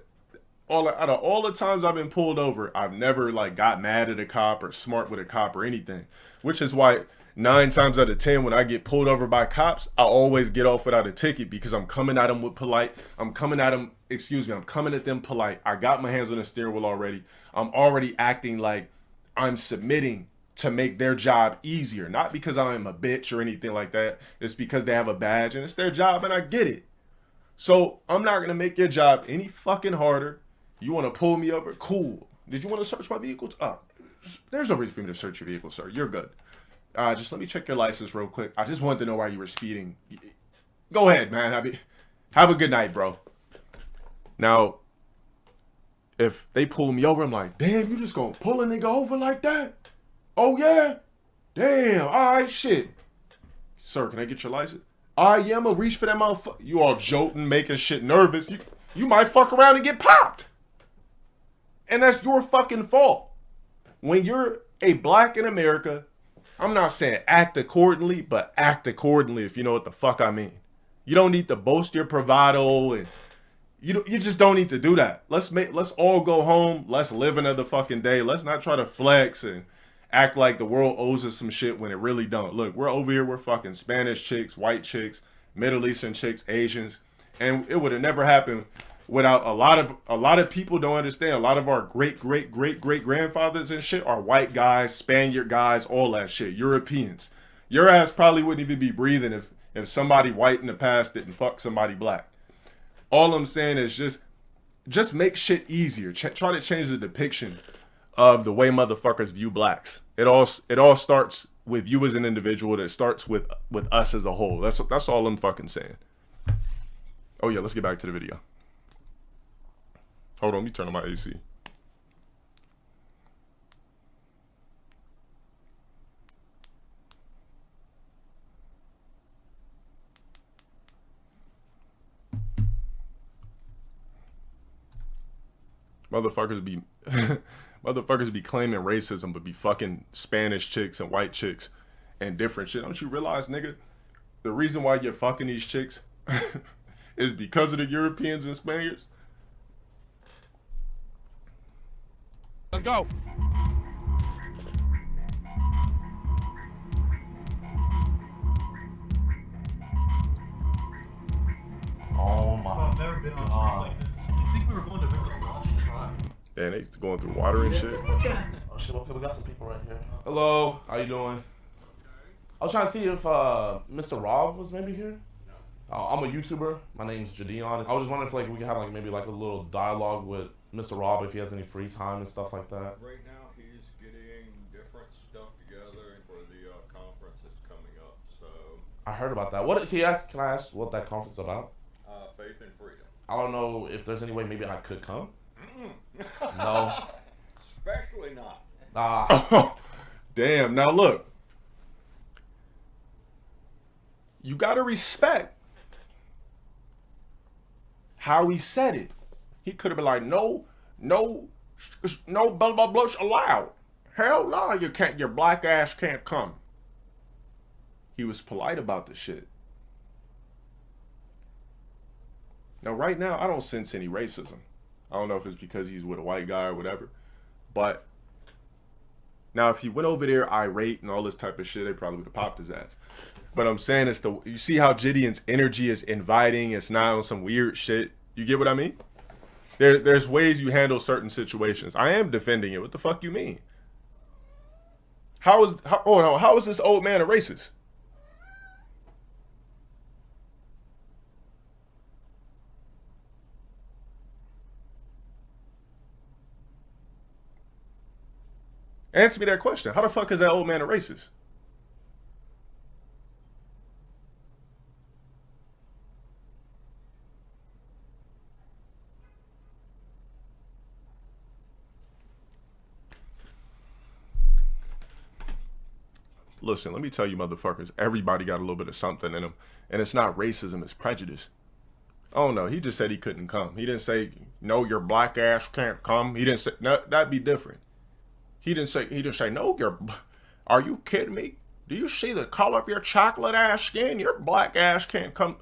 out of all the times I've been pulled over, I've never like got mad at a cop or smart with a cop or anything, which is why 9 times out of 10 when I get pulled over by cops, I always get off without a ticket, because I'm coming at them with polite. I'm coming at them polite. I got my hands on the steering wheel already. I'm already acting like I'm submitting to make their job easier, not because I'm a bitch or anything like that. It's because they have a badge and it's their job and I get it. So I'm not gonna make your job any fucking harder. You want to pull me over? Cool. Did you want to search my vehicle? There's no reason for me to search your vehicle, sir. You're good. Just let me check your license real quick. I just wanted to know why you were speeding. Go ahead, man. Have a good night, bro. Now, if they pull me over, I'm like, "Damn, you just gonna pull a nigga over like that? Oh, yeah? Damn, all right, shit. Sir, can I get your license? All right, yeah, I'm gonna reach for that motherfucker." You all jolting, making shit nervous. You might fuck around and get popped. And that's your fucking fault. When you're a black in America, I'm not saying act accordingly, but act accordingly, if you know what the fuck I mean. You don't need to boast your bravado, and you just don't need to do that. Let's all go home. Let's live another fucking day. Let's not try to flex and act like the world owes us some shit when it really don't. Look, we're over here. We're fucking Spanish chicks, white chicks, Middle Eastern chicks, Asians, and it would have never happened without a lot of people don't understand. A lot of our great grandfathers and shit are white guys, Spaniard guys, all that shit, Europeans. Your ass probably wouldn't even be breathing if somebody white in the past didn't fuck somebody black. All I'm saying is just make shit easier. Try to change the depiction of the way motherfuckers view blacks. It all starts with you as an individual. It starts with us as a whole. That's all I'm fucking saying. Oh yeah, let's get back to the video. Hold on, let me turn on my AC. Motherfuckers be claiming racism, but be fucking Spanish chicks and white chicks and different shit. Don't you realize, nigga, the reason why you're fucking these chicks is because of the Europeans and Spaniards? Let's go. Oh my I've never been on streets like this. You think we were going to visit a lost tribe? Yeah, they going through water and shit. Oh shit, okay, we got some people right here. Hello, how you doing? I was trying to see if Mr. Rob was maybe here. I'm a YouTuber. My name's Jadion. I was just wondering if like we could have like maybe like a little dialogue with Mr. Rob if he has any free time and stuff like that. Right now, he's getting different stuff together for the conference that's coming up. So I heard about that. What can I ask what that conference is about? Faith and freedom. I don't know if there's any way maybe I could come. No. Especially not. Oh, damn. Now look, you gotta respect how he said it. He could have been like, no, blah blah blah allowed. Hell no, you can't. Your black ass can't come. He was polite about the shit. Now, right now, I don't sense any racism. I don't know if it's because he's with a white guy or whatever. But now, if he went over there irate and all this type of shit, they probably would have popped his ass. But I'm saying it's you see how Gideon's energy is inviting. It's not on some weird shit. You get what I mean? There's ways you handle certain situations. I am defending it. What the fuck you mean? How is this old man a racist? Answer me that question. How the fuck is that old man a racist? Listen, let me tell you motherfuckers, everybody got a little bit of something in them. And it's not racism, it's prejudice. Oh no, he just said he couldn't come. He didn't say, no, your black ass can't come. He didn't say, no, that'd be different. He didn't say, no, are you kidding me? Do you see the color of your chocolate ass skin? Your black ass can't come.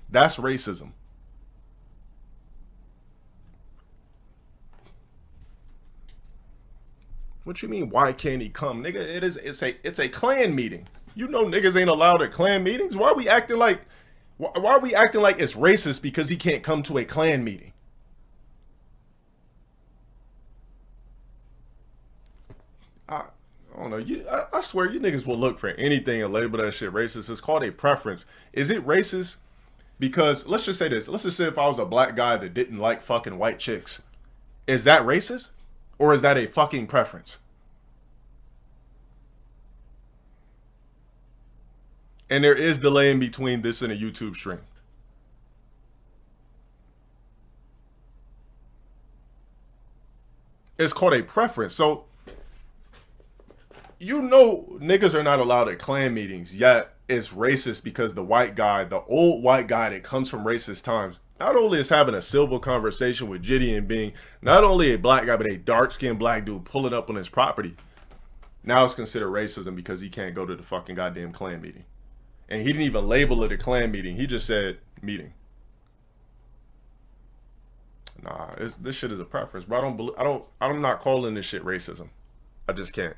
That's racism. What you mean, why can't he come? Nigga, it's a Klan meeting. You know niggas ain't allowed at Klan meetings. Why are we acting like it's racist because he can't come to a Klan meeting? I don't know. I swear you niggas will look for anything and label that shit racist. It's called a preference. Is it racist? Because let's just say this. Let's just say if I was a black guy that didn't like fucking white chicks. Is that racist? Or is that a fucking preference? And there is delay in between this and a YouTube stream. It's called a preference. So, you know niggas are not allowed at Klan meetings, yet it's racist because the white guy, the old white guy that comes from racist times, not only is having a civil conversation with Gideon being not only a black guy, but a dark-skinned black dude pulling up on his property. Now it's considered racism because he can't go to the fucking goddamn Klan meeting. And he didn't even label it a Klan meeting. He just said meeting. Nah, this shit is a preference, bro. I'm not calling this shit racism. I just can't.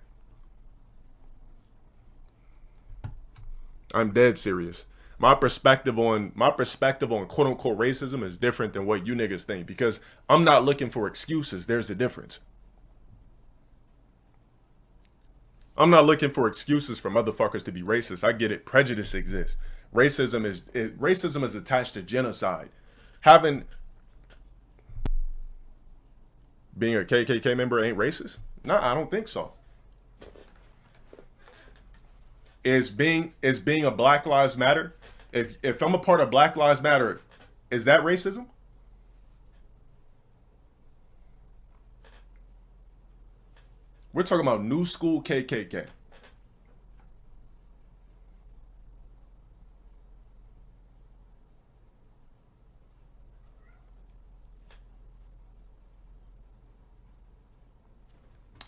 I'm dead serious. My perspective on quote unquote racism is different than what you niggas think because I'm not looking for excuses. There's a difference. I'm not looking for excuses for motherfuckers to be racist. I get it. Prejudice exists. Racism is attached to genocide. Being a KKK member ain't racist? Nah, I don't think so. Is being a Black Lives Matter? If I'm a part of Black Lives Matter, is that racism? We're talking about new school KKK.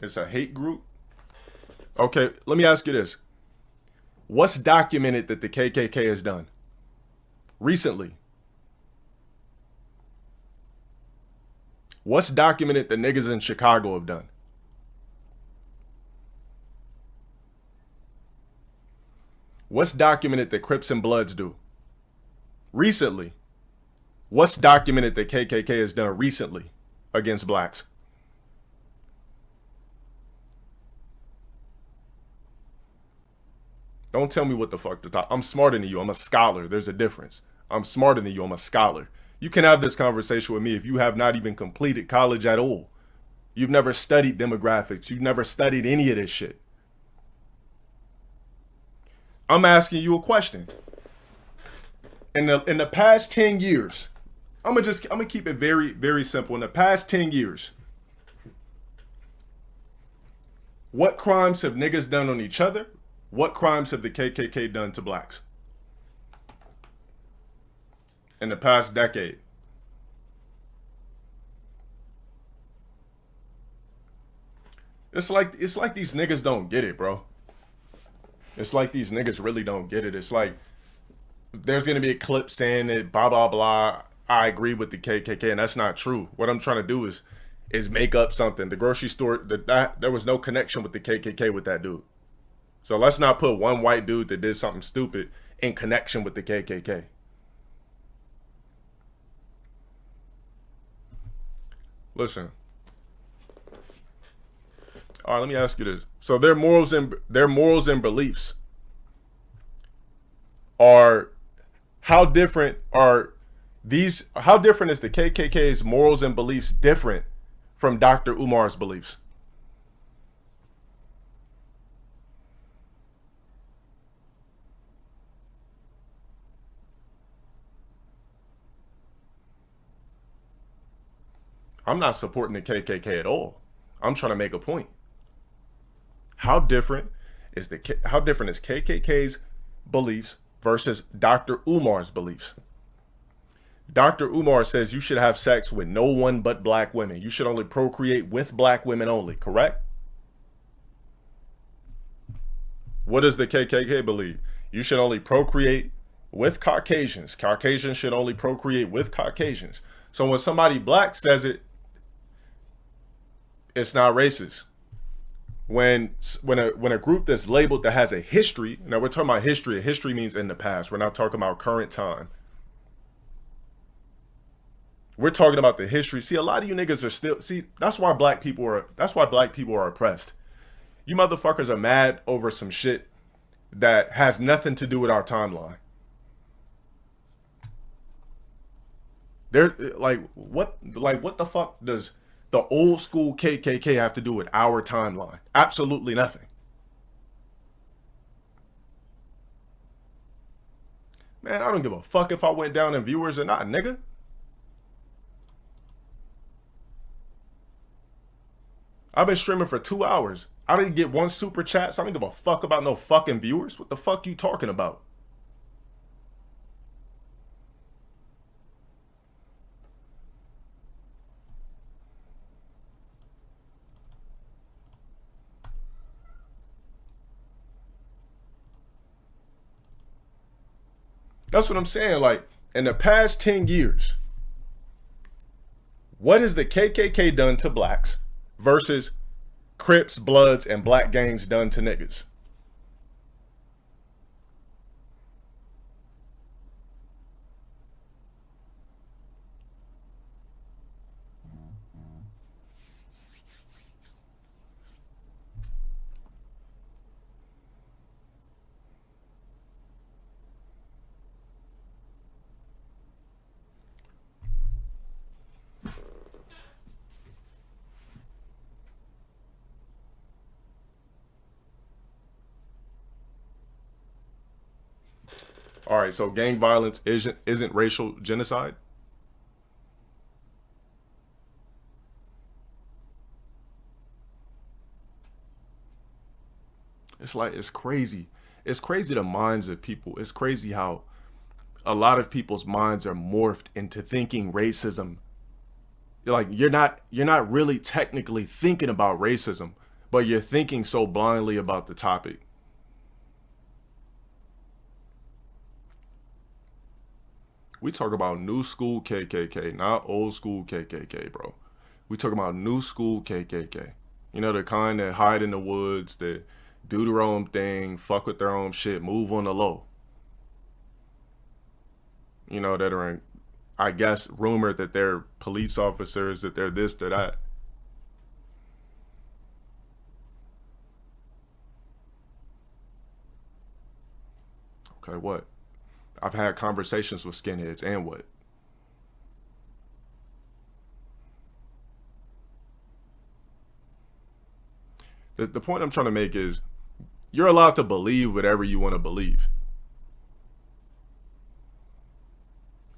It's a hate group. Okay, let me ask you this. What's documented that the KKK has done recently? What's documented that niggas in Chicago have done? What's documented that Crips and Bloods do recently? What's documented that KKK has done recently against blacks? Don't tell me what the fuck to talk. I'm smarter than you. I'm a scholar. There's a difference. I'm smarter than you. I'm a scholar. You can have this conversation with me if you have not even completed college at all. You've never studied demographics. You've never studied any of this shit. I'm asking you a question. In the past 10 years, I'm gonna keep it very, very simple. In the past 10 years, what crimes have niggas done on each other? What crimes have the KKK done to blacks? In the past decade. It's like these niggas don't get it, bro. It's like these niggas really don't get it. It's like there's gonna be a clip saying that blah blah blah. I agree with the KKK, and that's not true. What I'm trying to do is make up something. The grocery store, that there was no connection with the KKK with that dude. So let's not put one white dude that did something stupid in connection with the KKK. Listen. All right, let me ask you this. So their morals and beliefs are how different is the KKK's morals and beliefs different from Dr. Umar's beliefs? I'm not supporting the KKK at all. I'm trying to make a point. How different is KKK's beliefs versus Dr. Umar's beliefs? Dr. Umar says you should have sex with no one but black women. You should only procreate with black women only, correct? What does the KKK believe? You should only procreate with Caucasians. Caucasians should only procreate with Caucasians. So when somebody black says it, it's not racist. When a group that's labeled that has a history, now we're talking about history. History means in the past. We're not talking about current time. We're talking about the history. See, a lot of you niggas are still, that's why black people are oppressed. You motherfuckers are mad over some shit that has nothing to do with our timeline. They're what the fuck does the old school KKK have to do with our timeline? Absolutely nothing. Man, I don't give a fuck if I went down in viewers or not, nigga. I've been streaming for 2 hours. I didn't get one super chat, so I don't give a fuck about no fucking viewers. What the fuck you talking about? That's what I'm saying. Like, in the past 10 years, what has the KKK done to blacks versus Crips, Bloods, and black gangs done to niggas? All right, so gang violence isn't racial genocide? It's crazy. It's crazy the minds of people. It's crazy how a lot of people's minds are morphed into thinking racism. Like you're not really technically thinking about racism, but you're thinking so blindly about the topic. We talk about new school KKK, not old school KKK, bro. We talk about new school KKK. You know, the kind that hide in the woods, that do their own thing, fuck with their own shit, move on the low. You know, that are, I guess, rumored that they're police officers, that they're this, they're that. Okay, what? I've had conversations with skinheads, and what? The point I'm trying to make is, you're allowed to believe whatever you want to believe.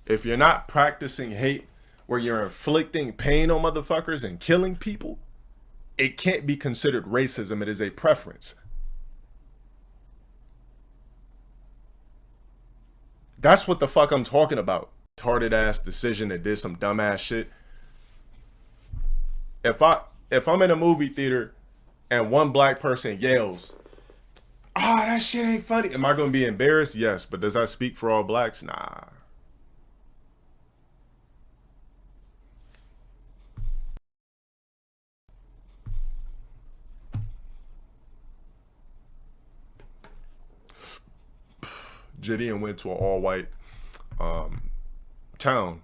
If you're not practicing hate where you're inflicting pain on motherfuckers and killing people, it can't be considered racism. It is a preference. That's what the fuck I'm talking about. Retarded ass decision that did some dumbass shit. If I'm in a movie theater and one black person yells, "Ah, that shit ain't funny," am I gonna be embarrassed? Yes, but does that speak for all blacks? Nah. Gideon went to an all-white town.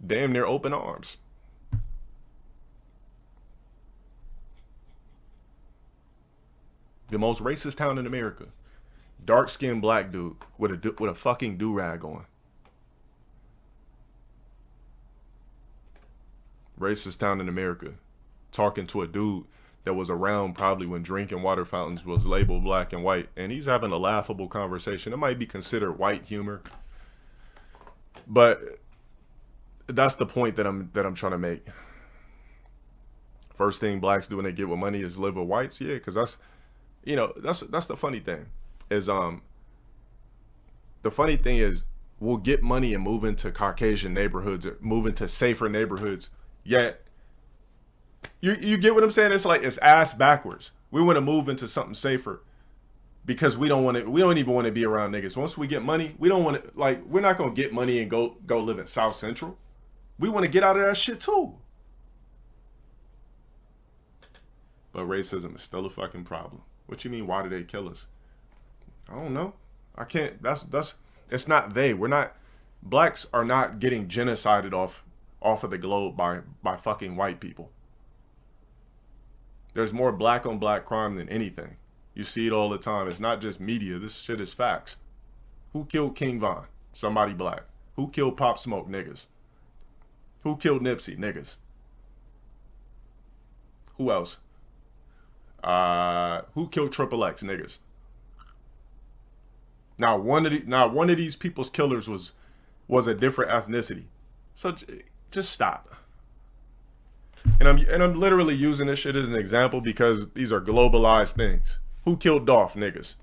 Damn near open arms. The most racist town in America. Dark-skinned black dude with a fucking do-rag on. Racist town in America. Talking to a dude that was around probably when drinking water fountains was labeled black and white, and he's having a laughable conversation. It might be considered white humor, but that's the point that I'm trying to make. First thing blacks do when they get with money is live with whites. Yeah, because that's, you know, that's the funny thing is the funny thing is we'll get money and move into Caucasian neighborhoods or move into safer neighborhoods, yet you get what I'm saying? It's like, it's ass backwards. We want to move into something safer because we don't even want to be around niggas. Once we get money, we don't want to, like, we're not going to get money and go live in South Central. We want to get out of that shit too. But racism is still a fucking problem. What you mean, why did they kill us? I don't know. I can't, it's not they. We're not, blacks are not getting genocided off of the globe by fucking white people. There's more black on black crime than anything. You see it all the time. It's not just media. This shit is facts. Who killed King Von? Somebody black. Who killed Pop Smoke? Niggas. Who killed Nipsey? Niggas. Who else? Who killed Triple X? Niggas. Now one of these people's killers was a different ethnicity. So just stop. And I'm literally using this shit as an example because these are globalized things. Who killed Dolph? Niggas.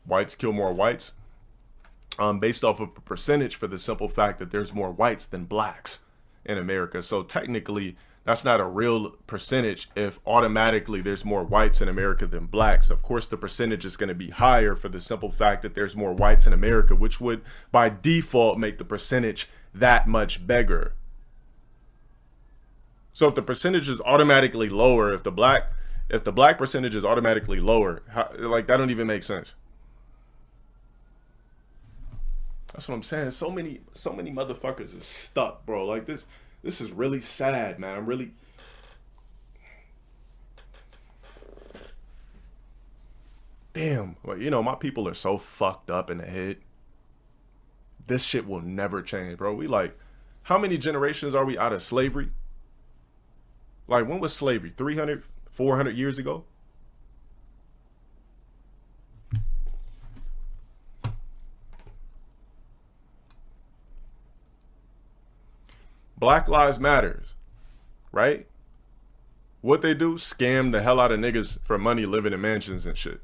Whites kill more whites. Based off of a percentage for the simple fact that there's more whites than blacks in America. So technically, that's not a real percentage if automatically there's more whites in America than blacks. Of course, the percentage is going to be higher for the simple fact that there's more whites in America, which would by default make the percentage that much bigger. So if the percentage is automatically lower, if the black percentage is automatically lower, like, that don't even make sense. That's what I'm saying. So many motherfuckers is stuck, bro. Like, this is really sad, man. I'm really... Damn. Well, you know, my people are so fucked up in the head. This shit will never change, bro. We like... How many generations are we out of slavery? Like, when was slavery? 300, 400 years ago? Black Lives Matters, right? What they do? Scam the hell out of niggas for money living in mansions and shit.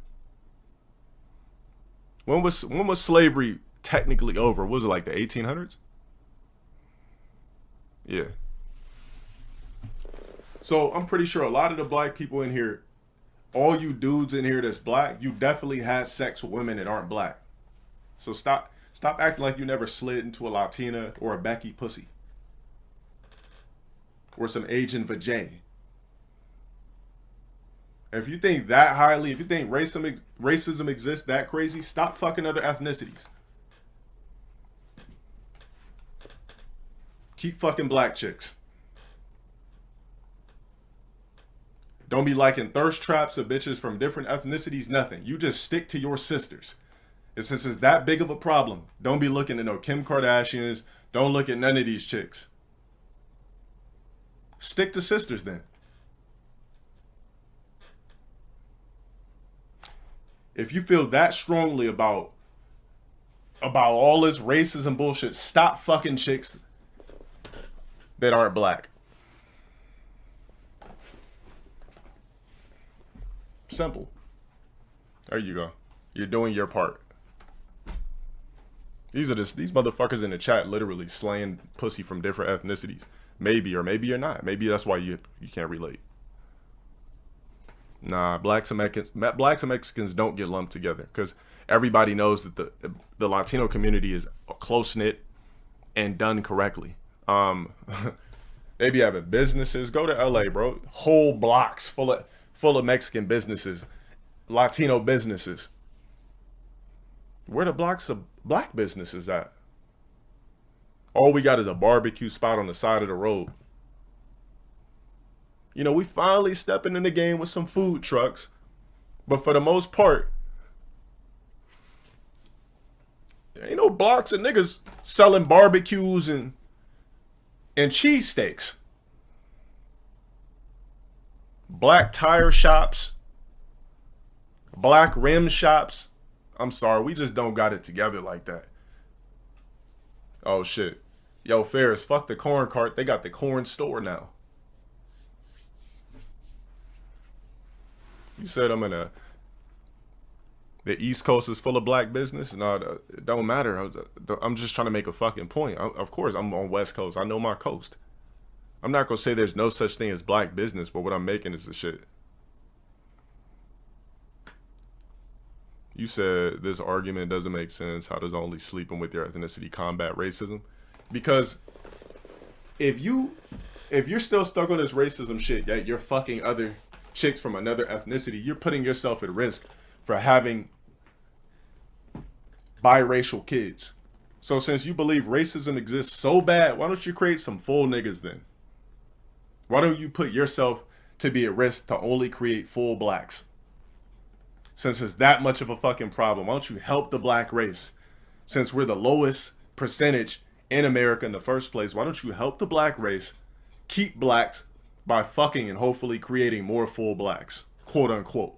When was slavery technically over? What was it, like the 1800s? Yeah. So I'm pretty sure a lot of the black people in here, all you dudes in here that's black, you definitely had sex with women that aren't black. So stop acting like you never slid into a Latina or a Becky pussy. Or some Asian vajay. If you think that highly, if you think racism exists that crazy, stop fucking other ethnicities. Keep fucking black chicks. Don't be liking thirst traps of bitches from different ethnicities, nothing. You just stick to your sisters. And since it's that big of a problem, don't be looking at no Kim Kardashians. Don't look at none of these chicks. Stick to sisters then. If you feel that strongly about all this racism bullshit, stop fucking chicks that aren't black. Simple. There you go. You're doing your part. These motherfuckers in the chat literally slaying pussy from different ethnicities. Maybe, or maybe you're not. Maybe that's why you can't relate. Nah, blacks and Mexicans don't get lumped together because everybody knows that the Latino community is close-knit and done correctly. They be having businesses. Go to LA, bro. Whole blocks full of Mexican businesses, Latino businesses. Where the blocks of black businesses at? All we got is a barbecue spot on the side of the road. You know, we finally stepping in the game with some food trucks, but for the most part, there ain't no blocks of niggas selling barbecues and cheesesteaks. Black tire shops, black rim shops. I'm sorry, we just don't got it together like that. Oh shit. Yo, Ferris, fuck the corn cart. They got the corn store now. You said the East Coast is full of black business? No, it don't matter. I'm just trying to make a fucking point. Of course, I'm on West Coast. I know my coast. I'm not going to say there's no such thing as black business, but what I'm making is the shit. You said this argument doesn't make sense. How does only sleeping with your ethnicity combat racism? Because if you're still stuck on this racism shit, yeah, you're fucking other chicks from another ethnicity, you're putting yourself at risk for having biracial kids. So since you believe racism exists so bad, why don't you create some full niggas then? Why don't you put yourself to be at risk to only create full blacks? Since it's that much of a fucking problem, why don't you help the black race? Since we're the lowest percentage in America in the first place, why don't you help the black race keep blacks by fucking and hopefully creating more full blacks, quote unquote.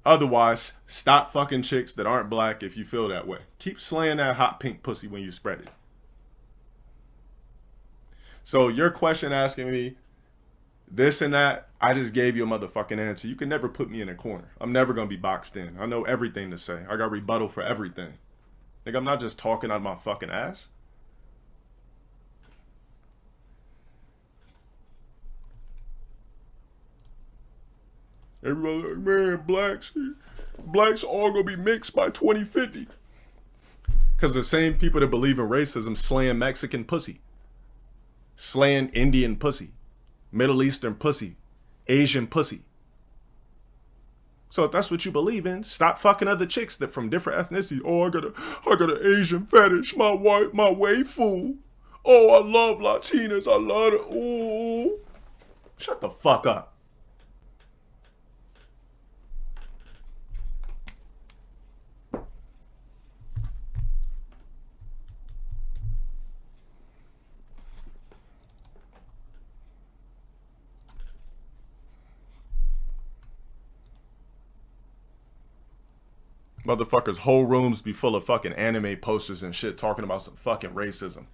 Otherwise, stop fucking chicks that aren't black if you feel that way. Keep slaying that hot pink pussy when you spread it. So your question asking me this and that, I just gave you a motherfucking answer. You can never put me in a corner. I'm never going to be boxed in. I know everything to say. I got rebuttal for everything. Like, I'm not just talking out of my fucking ass. Everybody like, man, blacks all gonna be mixed by 2050. Because the same people that believe in racism slaying Mexican pussy, slaying Indian pussy, Middle Eastern pussy, Asian pussy. So if that's what you believe in, stop fucking other chicks that from different ethnicity. Oh, I got an Asian fetish, my waifu. Oh, I love Latinas, I love it. Oh, shut the fuck up. Motherfuckers' whole rooms be full of fucking anime posters and shit talking about some fucking racism.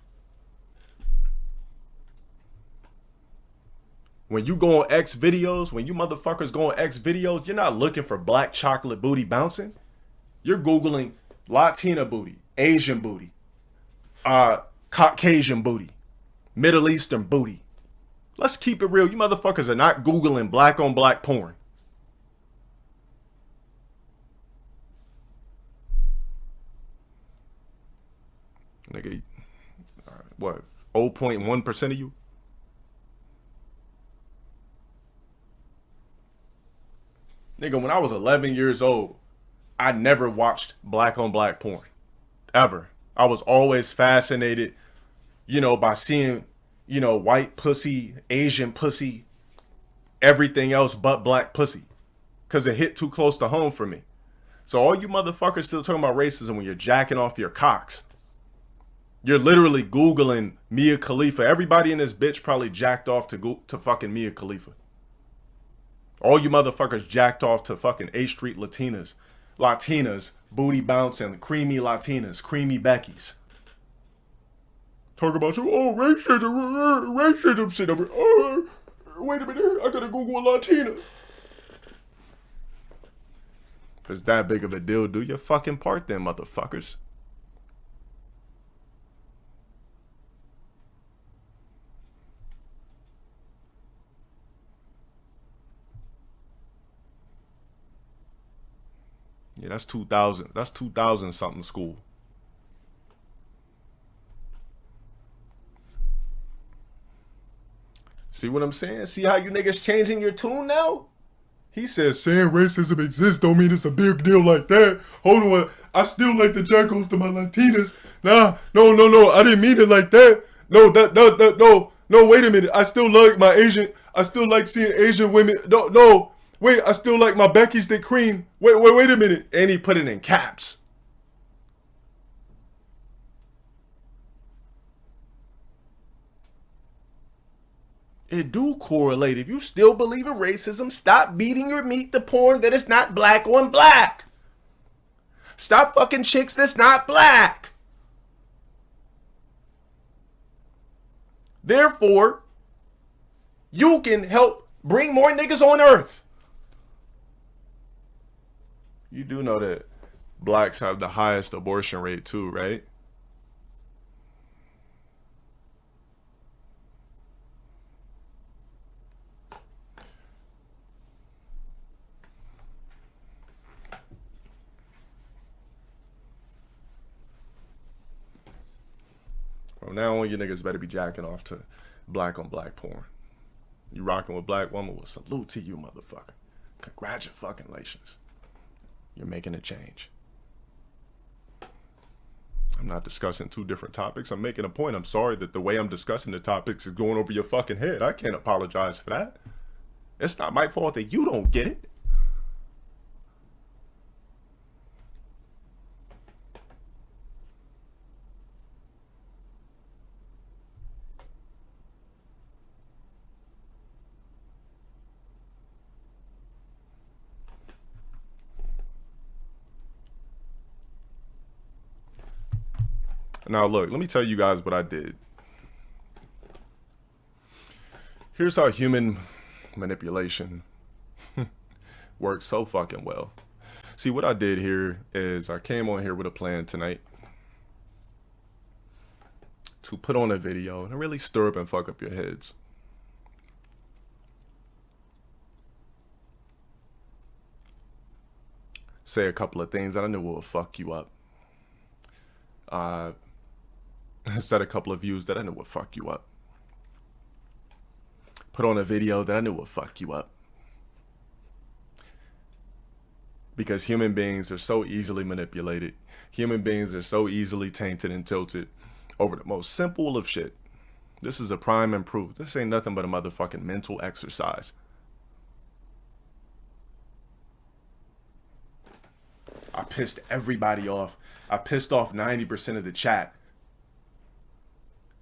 When you go on X videos, when you motherfuckers go on X videos, you're not looking for black chocolate booty bouncing. You're Googling Latina booty, Asian booty, Caucasian booty, Middle Eastern booty. Let's keep it real. You motherfuckers are not Googling black on black porn. Nigga, what, 0.1% of you? Nigga, when I was 11 years old, I never watched black on black porn. Ever. I was always fascinated, you know, by seeing, you know, white pussy, Asian pussy, everything else but black pussy. Because it hit too close to home for me. So all you motherfuckers still talking about racism when you're jacking off your cocks. You're literally Googling Mia Khalifa. Everybody in this bitch probably jacked off to fucking Mia Khalifa. All you motherfuckers jacked off to fucking A Street Latinas, booty bouncing, creamy Latinas, creamy Beckys. Talk about you, racism shit over. Wait a minute, I gotta Google Latina. If it's that big of a deal, do your fucking part then, motherfuckers. Yeah, that's 2000. That's 2000 something school. See what I'm saying? See how you niggas changing your tune now? He says saying racism exists don't mean it's a big deal like that. Hold on, I still like to jack off to my Latinas. Nah, no, I didn't mean it like that. No, wait a minute. I still like my Asian. I still like seeing Asian women. No. Wait, I still like my Becky's that cream. Wait a minute. And he put it in caps. It do correlate. If you still believe in racism, stop beating your meat to porn that is not black on black. Stop fucking chicks that's not black. Therefore, you can help bring more niggas on earth. You do know that blacks have the highest abortion rate too, right? Well, now all you niggas better be jacking off to black on black porn. You rocking with black woman, well, salute to you, motherfucker. Congratulations. You're making a change. I'm not discussing two different topics. I'm making a point. I'm sorry that the way I'm discussing the topics is going over your fucking head. I can't apologize for that. It's not my fault that you don't get it. Now look, let me tell you guys what I did. Here's how human manipulation works so fucking well. See, what I did here is I came on here with a plan tonight to put on a video and really stir up and fuck up your heads. Say a couple of things that I knew will fuck you up. Said a couple of views that I knew would fuck you up. Put on a video that I knew would fuck you up. Because human beings are so easily manipulated. Human beings are so easily tainted and tilted over the most simple of shit. This is a prime and proof. This ain't nothing but a motherfucking mental exercise. I pissed everybody off. I pissed off 90% of the chat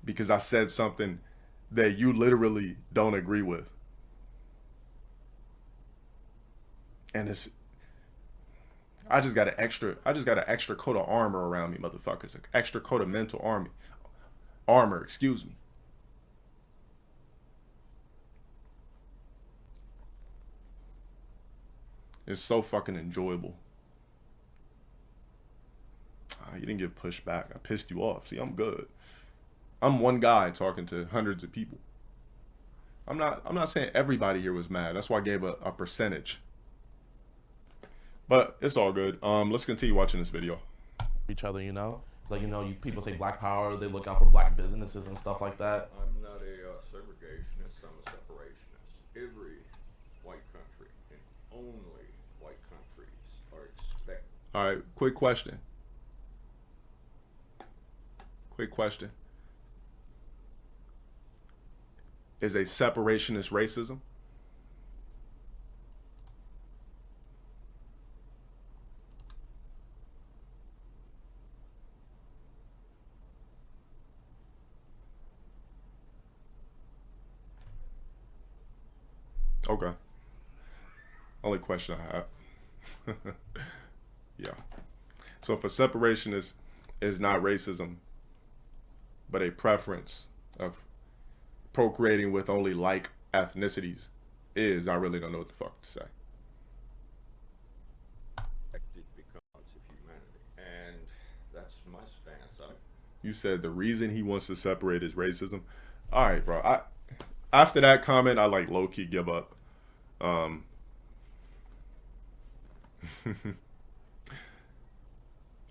because I said something that you literally don't agree with. And I just got an extra coat of armor around me, motherfuckers. An extra coat of mental armor, excuse me. It's so fucking enjoyable. You didn't give pushback. I pissed you off. See, I'm good. I'm one guy talking to hundreds of people. I'm not saying everybody here was mad. That's why I gave a percentage. But it's all good. Let's continue watching this video. Each other, you know? It's like, you know, people say black power, they look out for black businesses and stuff like that. I'm not a segregationist, I'm a separationist. Every white country and only white countries are expected. All right, quick question. Is a separationist racism? Okay. Only question I have. Yeah. So if a separationist is not racism, but a preference of procreating with only like ethnicities is, I really don't know what the fuck to say. Because of humanity. And that's my stance. You said the reason he wants to separate is racism. All right, bro. After that comment, I like low-key give up.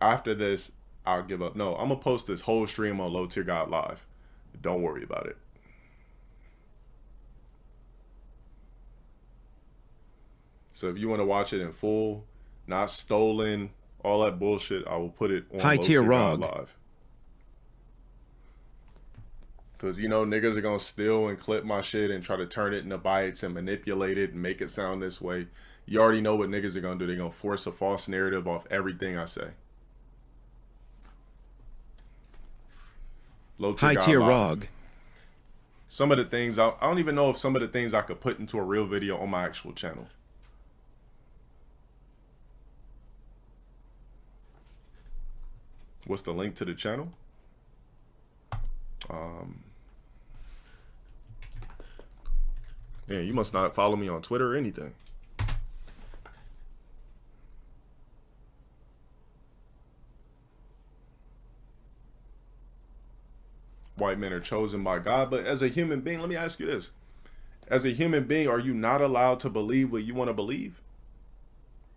After this, I'll give up. No, I'm gonna post this whole stream on LowTierGod Live. Don't worry about it. So if you want to watch it in full, not stolen, all that bullshit, I will put it on LowTierGod Live. Because, you know, niggas are going to steal and clip my shit and try to turn it into bytes and manipulate it and make it sound this way. You already know what niggas are going to do. They're going to force a false narrative off everything I say. LowTierGod. Some of the things, I don't even know if some of the things I could put into a real video on my actual channel. What's the link to the channel? Yeah, you must not follow me on Twitter or anything. White men are chosen by God, but as a human being, let me ask you this. As a human being, are you not allowed to believe what you want to believe?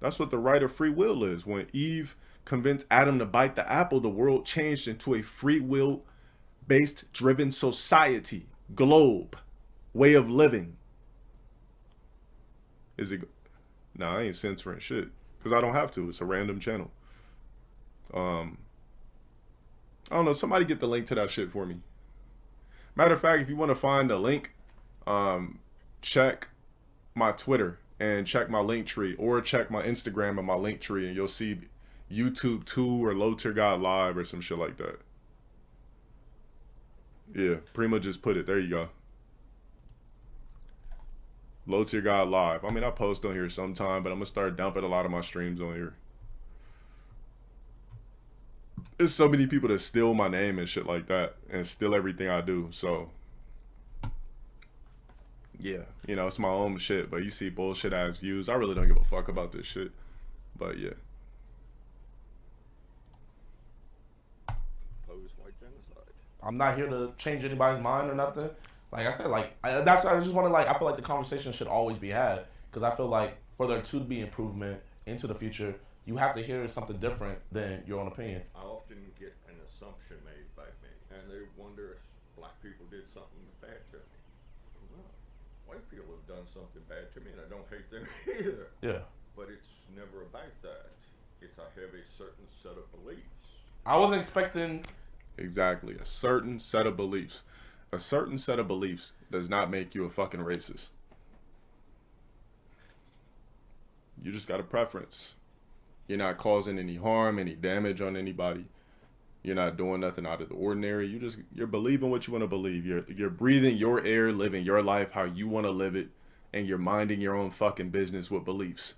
That's what the right of free will is. When Eve convinced Adam to bite the apple, the world changed into a free will based driven society, globe, way of living. Is it? Nah, I ain't censoring shit because I don't have to. It's a random channel. I don't know. Somebody get the link to that shit for me. Matter of fact, if you want to find the link, check my Twitter and check my link tree, or check my Instagram and my link tree, and you'll see YouTube 2 or LowTierGod Live or some shit like that. Yeah, Prima just put it. There you go. LowTierGod Live. I mean, I post on here sometime, but I'm gonna start dumping a lot of my streams on here. There's so many people that steal my name and shit like that and steal everything I do. So yeah, you know, it's my own shit, but you see bullshit ass views. I really don't give a fuck about this shit. But yeah. I'm not here to change anybody's mind or nothing. Like I said, like that's why I just want to like. I feel like the conversation should always be had because I feel like for there to be improvement into the future, you have to hear something different than your own opinion. I often get an assumption made by me, and they wonder if black people did something bad to me. Well, white people have done something bad to me, and I don't hate them either. Yeah. But it's never about that. It's I have a certain set of beliefs. I wasn't expecting. Exactly. A certain set of beliefs. A certain set of beliefs does not make you a fucking racist. You just got a preference. You're not causing any harm, any damage on anybody. You're not doing nothing out of the ordinary. You're believing what you want to believe. You're breathing your air, living your life how you want to live it, and you're minding your own fucking business with beliefs.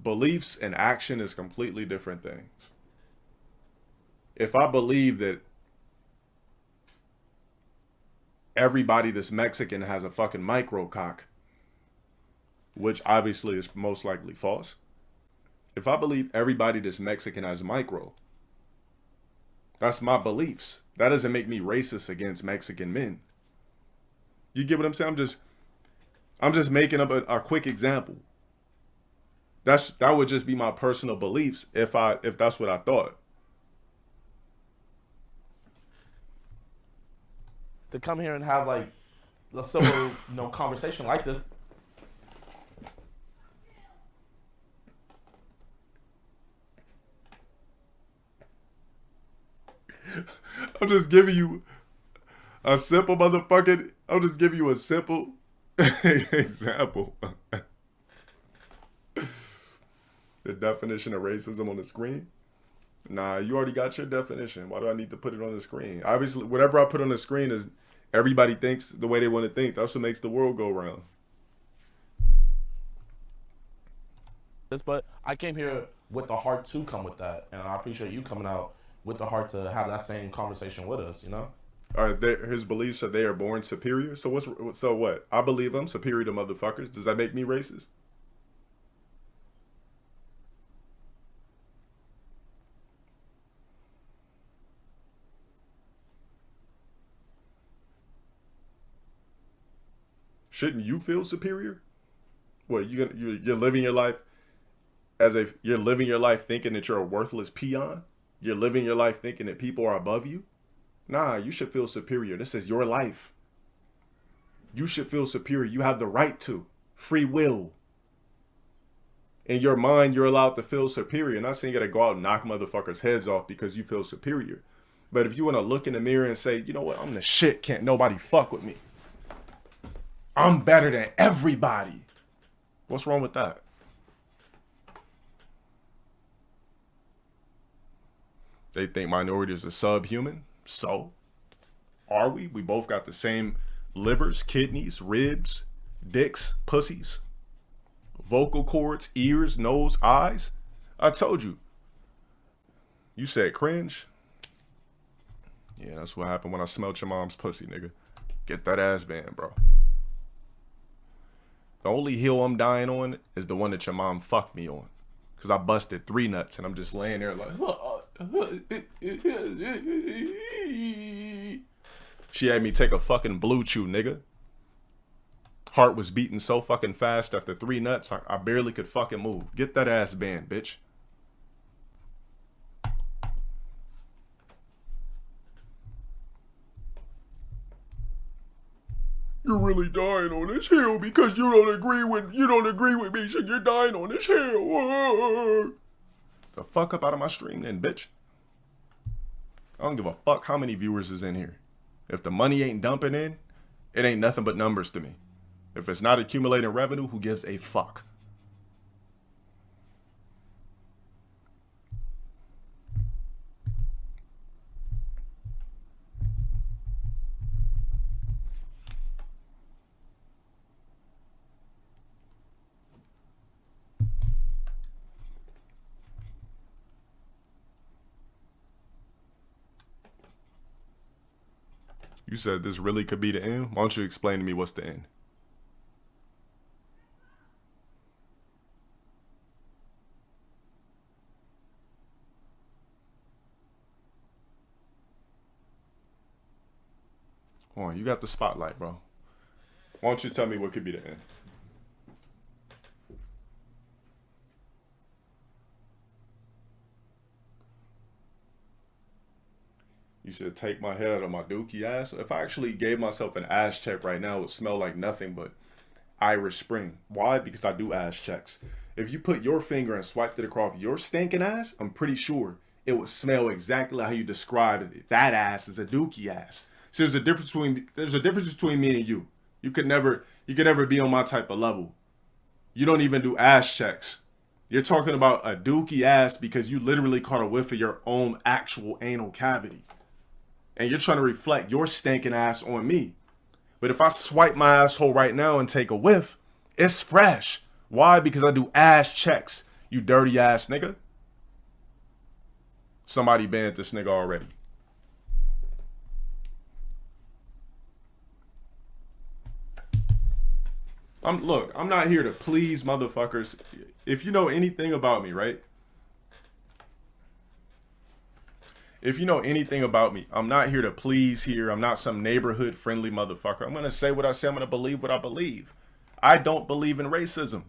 Beliefs and action is completely different things. If I believe that everybody that's Mexican has a fucking micro cock, which obviously is most likely false, If I believe everybody that's Mexican has micro, that's my beliefs. That doesn't make me racist against Mexican men. You get what I'm saying? I'm just making up a quick example. That would just be my personal beliefs if that's what I thought. To come here and have like a civil, conversation like this. I'm just giving you a simple motherfucking. I'll just give you a simple example. The definition of racism on the screen? Nah, you already got your definition. Why do I need to put it on the screen? Obviously, whatever I put on the screen is everybody thinks the way they want to think. That's what makes the world go round. But I came here with the heart to come with that, and I appreciate you coming out with the heart to have that same conversation with us, All right, his beliefs are they are born superior. So what? I believe I'm superior to motherfuckers. Does that make me racist? Shouldn't you feel superior? What, you're living your life you're living your life thinking that you're a worthless peon? You're living your life thinking that people are above you? Nah, you should feel superior. This is your life. You should feel superior. You have the right to. Free will. In your mind, you're allowed to feel superior. I'm not saying you gotta go out and knock motherfuckers' heads off because you feel superior. But if you want to look in the mirror and say, you know what, I'm the shit, can't nobody fuck with me. I'm better than everybody. What's wrong with that? They think minorities are subhuman. So, are we? We both got the same livers, kidneys, ribs, dicks, pussies, vocal cords, ears, nose, eyes. I told you. You said cringe? Yeah, that's what happened when I smelled your mom's pussy, nigga. Get that ass band, bro. The only hill I'm dying on is the one that your mom fucked me on. Because I busted 3 nuts and I'm just laying there like... She had me take a fucking blue chew, nigga. Heart was beating so fucking fast after 3 nuts, I barely could fucking move. Get that ass band, bitch. You're really dying on this hill because you don't agree with me, so you're dying on this hill. The fuck up out of my stream then, bitch. I don't give a fuck how many viewers is in here. If the money ain't dumping in, it ain't nothing but numbers to me. If it's not accumulating revenue, who gives a fuck? You said this really could be the end? Why don't you explain to me what's the end? Come on, you got the spotlight, bro. Why don't you tell me what could be the end? You said take my head out of my dookie ass. If I actually gave myself an ass check right now, it would smell like nothing but Irish Spring. Why? Because I do ass checks. If you put your finger and swiped it across your stinking ass, I'm pretty sure it would smell exactly how you described it. That ass is a dookie ass. So there's a difference between me and you. You could never be on my type of level. You don't even do ass checks. You're talking about a dookie ass because you literally caught a whiff of your own actual anal cavity. And you're trying to reflect your stinking ass on me. But if I swipe my asshole right now and take a whiff, it's fresh. Why? Because I do ass checks, you dirty ass nigga. Somebody banned this nigga already. Look, I'm not here to please motherfuckers. If you know anything about me, right? If you know anything about me, I'm not here to please here. I'm not some neighborhood friendly motherfucker. I'm going to say what I say. I'm going to believe what I believe. I don't believe in racism.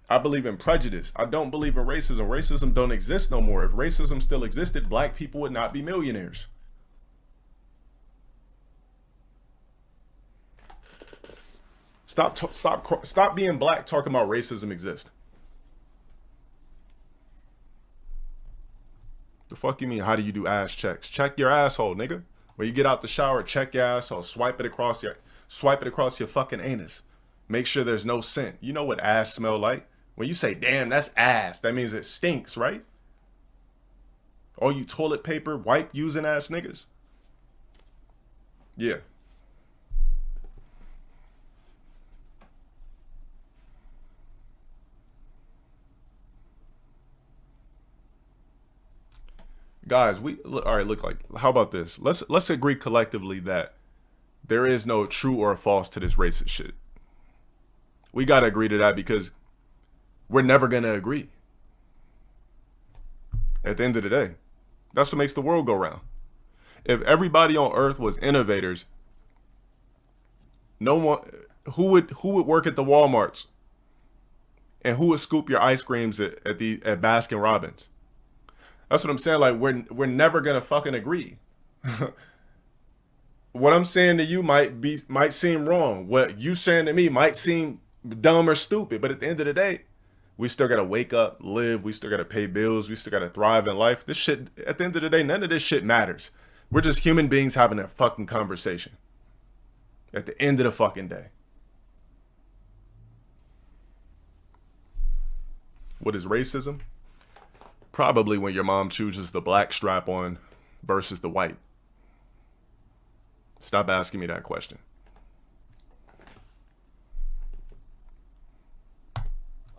I believe in prejudice. I don't believe in racism. Racism don't exist no more. If racism still existed, black people would not be millionaires. Stop being black talking about racism exists. The fuck you mean? How do you do ass checks? Check your asshole, nigga. When you get out the shower, check your asshole. Swipe it across your fucking anus. Make sure there's no scent. You know what ass smell like? When you say, damn, that's ass, that means it stinks, right? All you toilet paper wipe using ass niggas. Yeah. Guys, all right, look, like, how about this? Let's agree collectively that there is no true or false to this racist shit. We got to agree to that because we're never going to agree. At the end of the day, that's what makes the world go round. If everybody on earth was innovators, no one who would work at the Walmarts and who would scoop your ice creams at Baskin Robbins? That's what I'm saying. Like, we're never gonna fucking agree. What I'm saying to you might seem wrong. What you saying to me might seem dumb or stupid. But at the end of the day, we still gotta wake up, live. We still gotta pay bills. We still gotta thrive in life. This shit, at the end of the day, none of this shit matters. We're just human beings having a fucking conversation. At the end of the fucking day. What is racism? Probably when your mom chooses the black strap-on versus the white. Stop asking me that question.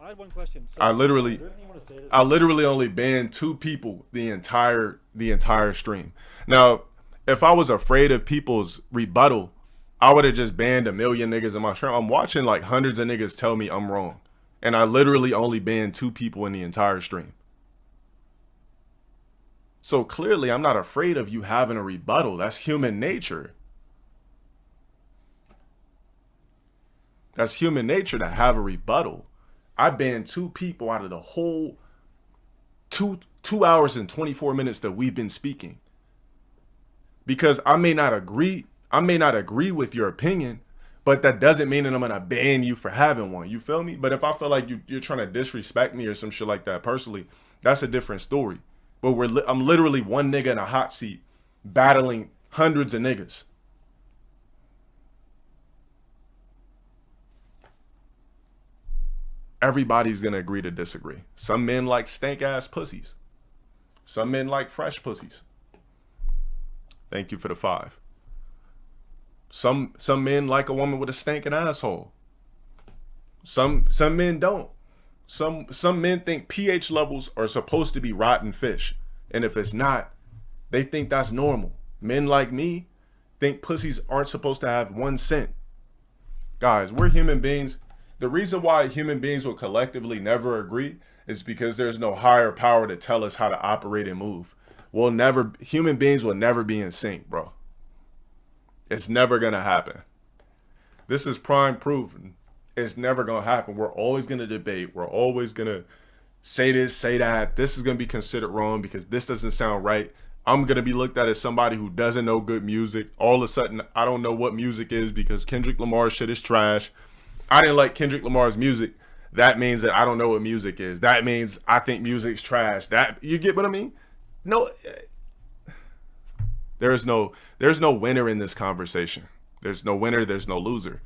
I had one question. So, I literally only banned 2 people the entire stream. Now, if I was afraid of people's rebuttal, I would have just banned a million niggas in my stream. I'm watching like hundreds of niggas tell me I'm wrong. And I literally only banned 2 people in the entire stream. So clearly, I'm not afraid of you having a rebuttal. That's human nature. That's human nature to have a rebuttal. I banned 2 people out of the whole 2 hours and 24 minutes that we've been speaking. Because I may not agree with your opinion, but that doesn't mean that I'm gonna ban you for having one. You feel me? But if I feel like you're trying to disrespect me or some shit like that personally, that's a different story. But I'm literally one nigga in a hot seat battling hundreds of niggas. Everybody's gonna agree to disagree. Some men like stank ass pussies. Some men like fresh pussies. Thank you for the 5. Some men like a woman with a stinking asshole. Some men don't. Some men think pH levels are supposed to be rotten fish. And if it's not, they think that's normal. Men like me think pussies aren't supposed to have 1 cent. Guys, we're human beings. The reason why human beings will collectively never agree is because there's no higher power to tell us how to operate and move. Human beings will never be in sync, bro. It's never gonna happen. This is prime proof. It's never gonna happen. We're always gonna debate. We're always gonna say this, say that. This is gonna be considered wrong because this doesn't sound right. I'm gonna be looked at as somebody who doesn't know good music. All of a sudden, I don't know what music is because Kendrick Lamar's shit is trash. I didn't like Kendrick Lamar's music. That means that I don't know what music is. That means I think music's trash. That, you get what I mean? No, there's no winner in this conversation. There's no winner. There's no loser.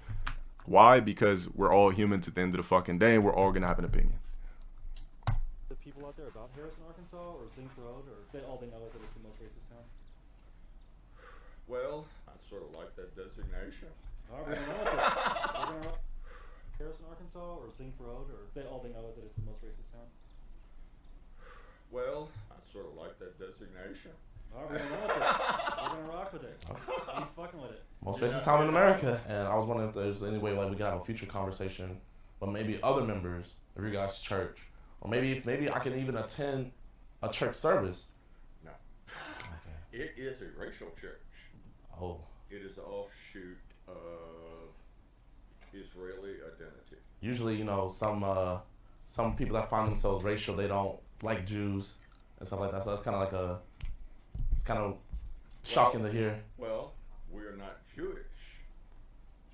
Why? Because we're all humans at the end of the fucking day, and we're all gonna have an opinion. The people out there about Harrison, Arkansas, or Zinc Road, or all they know is that it's the most racist town. Well, I sort of like that designation. All right, we're gonna run with it. We're gonna run. Harrison, Arkansas, or Zinc Road, or all they know is that it's the most racist town. Well, I sort of like that designation. All right, we're gonna run with it. We're gonna rock with it. He's fucking with it. most racist town in America. And I was wondering if there's any way like we could have a future conversation, but maybe other members of your guys' church, or maybe I can even attend a church service. No. Okay. It is a racial church. Oh. It is an offshoot of Israeli identity. Usually, you know, some people that find themselves racial, they don't like Jews and stuff like that. So that's kind of like it's kind of shocking to hear. Well, we're not Jewish.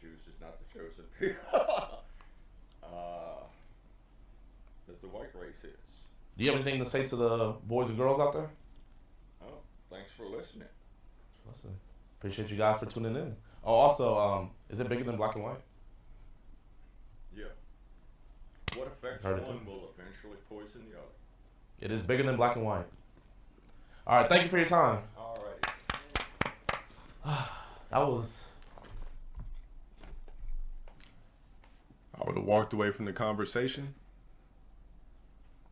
Jews is not the chosen people. That the white race is. Do you have anything to say to the boys and girls out there? Oh, thanks for listening. Listen, appreciate you guys for tuning in. Oh, also, is it bigger than black and white? Yeah. What affects one will eventually poison the other. It is bigger than black and white. All right, thank you for your time. All right. That was... I would have walked away from the conversation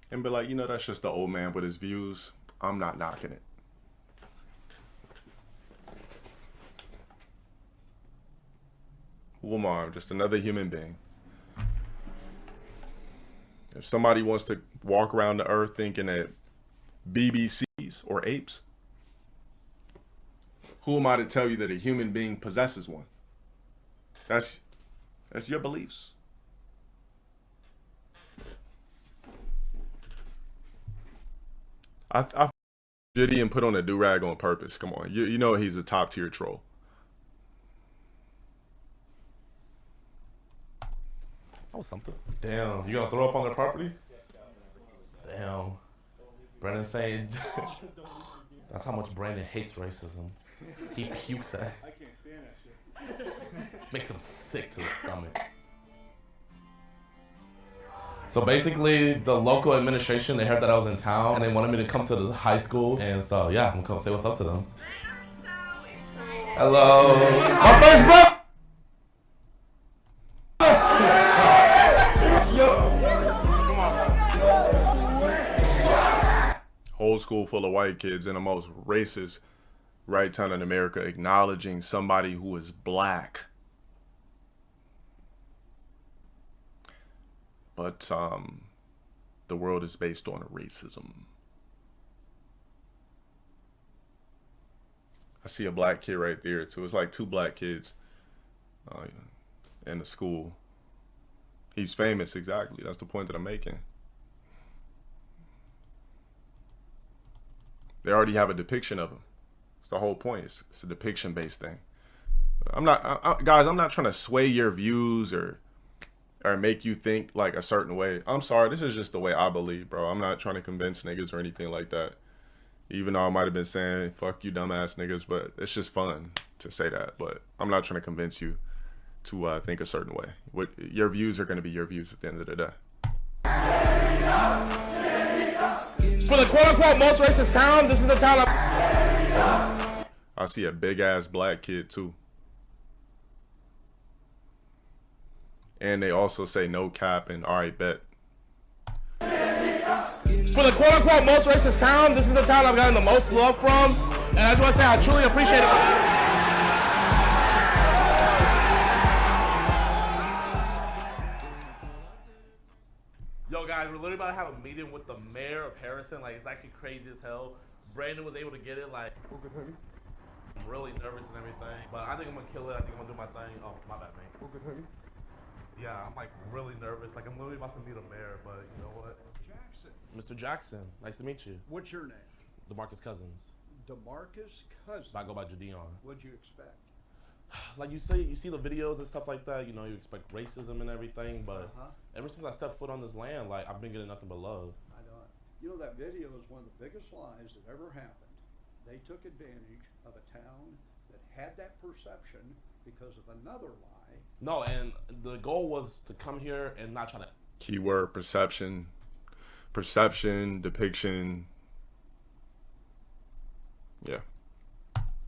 and be like, you know, that's just the old man with his views. I'm not knocking it. Umar, just another human being. If somebody wants to walk around the earth thinking that BBCs or apes, who am I to tell you that a human being possesses one? That's your beliefs. I Diddy and put on a do-rag on purpose. Come on, you know he's a top tier troll. That was something. Damn, you gonna throw up on their property? Damn. Brandon saying that's how much Brandon hates racism. He pukes at it. I can't stand that shit. Makes him sick to his stomach. So basically, the local administration, they heard that I was in town and they wanted me to come to the high school. And so, yeah, I'm gonna come say what's up to them. Hello. Our first breath! Whole school full of white kids in the most racist right town in America acknowledging somebody who is black. But the world is based on racism. I see a black kid right there too. It's like two black kids in the school. He's famous, exactly. That's the point that I'm making. They already have a depiction of him. It's the whole point. It's a depiction-based thing. Guys, I'm not trying to sway your views or make you think like a certain way. I'm sorry, this is just the way I believe, bro. I'm not trying to convince niggas or anything like that. Even though I might have been saying, fuck you dumbass niggas, but it's just fun to say that. But I'm not trying to convince you to think a certain way. Your views are going to be your views at the end of the day. For the quote-unquote most racist town, this is the town I see a big-ass black kid, too. And they also say no cap and alright, bet. For the quote-unquote most racist town, this is the town I've gotten the most love from. And I just want to say I truly appreciate it. Yo, guys, we're literally about to have a meeting with the mayor of Harrison. Like, it's actually crazy as hell. Brandon was able to get it. Like, I'm really nervous and everything. But I think I'm going to kill it. I think I'm going to do my thing. Oh, my bad, man. Yeah, I'm like really nervous. Like I'm literally about to meet a mayor, but you know what? Jackson. Mr. Jackson, nice to meet you. What's your name? DeMarcus Cousins. DeMarcus Cousins. I go by Jadeon. What'd you expect? Like you see the videos and stuff like that, you know, you expect racism and everything, but ever since I stepped foot on this land, like I've been getting nothing but love. I know. You know, that video is one of the biggest lies that ever happened. They took advantage of a town that had that perception because of another lie. No, and the goal was to come here and not try to... Keyword, perception, depiction. Yeah.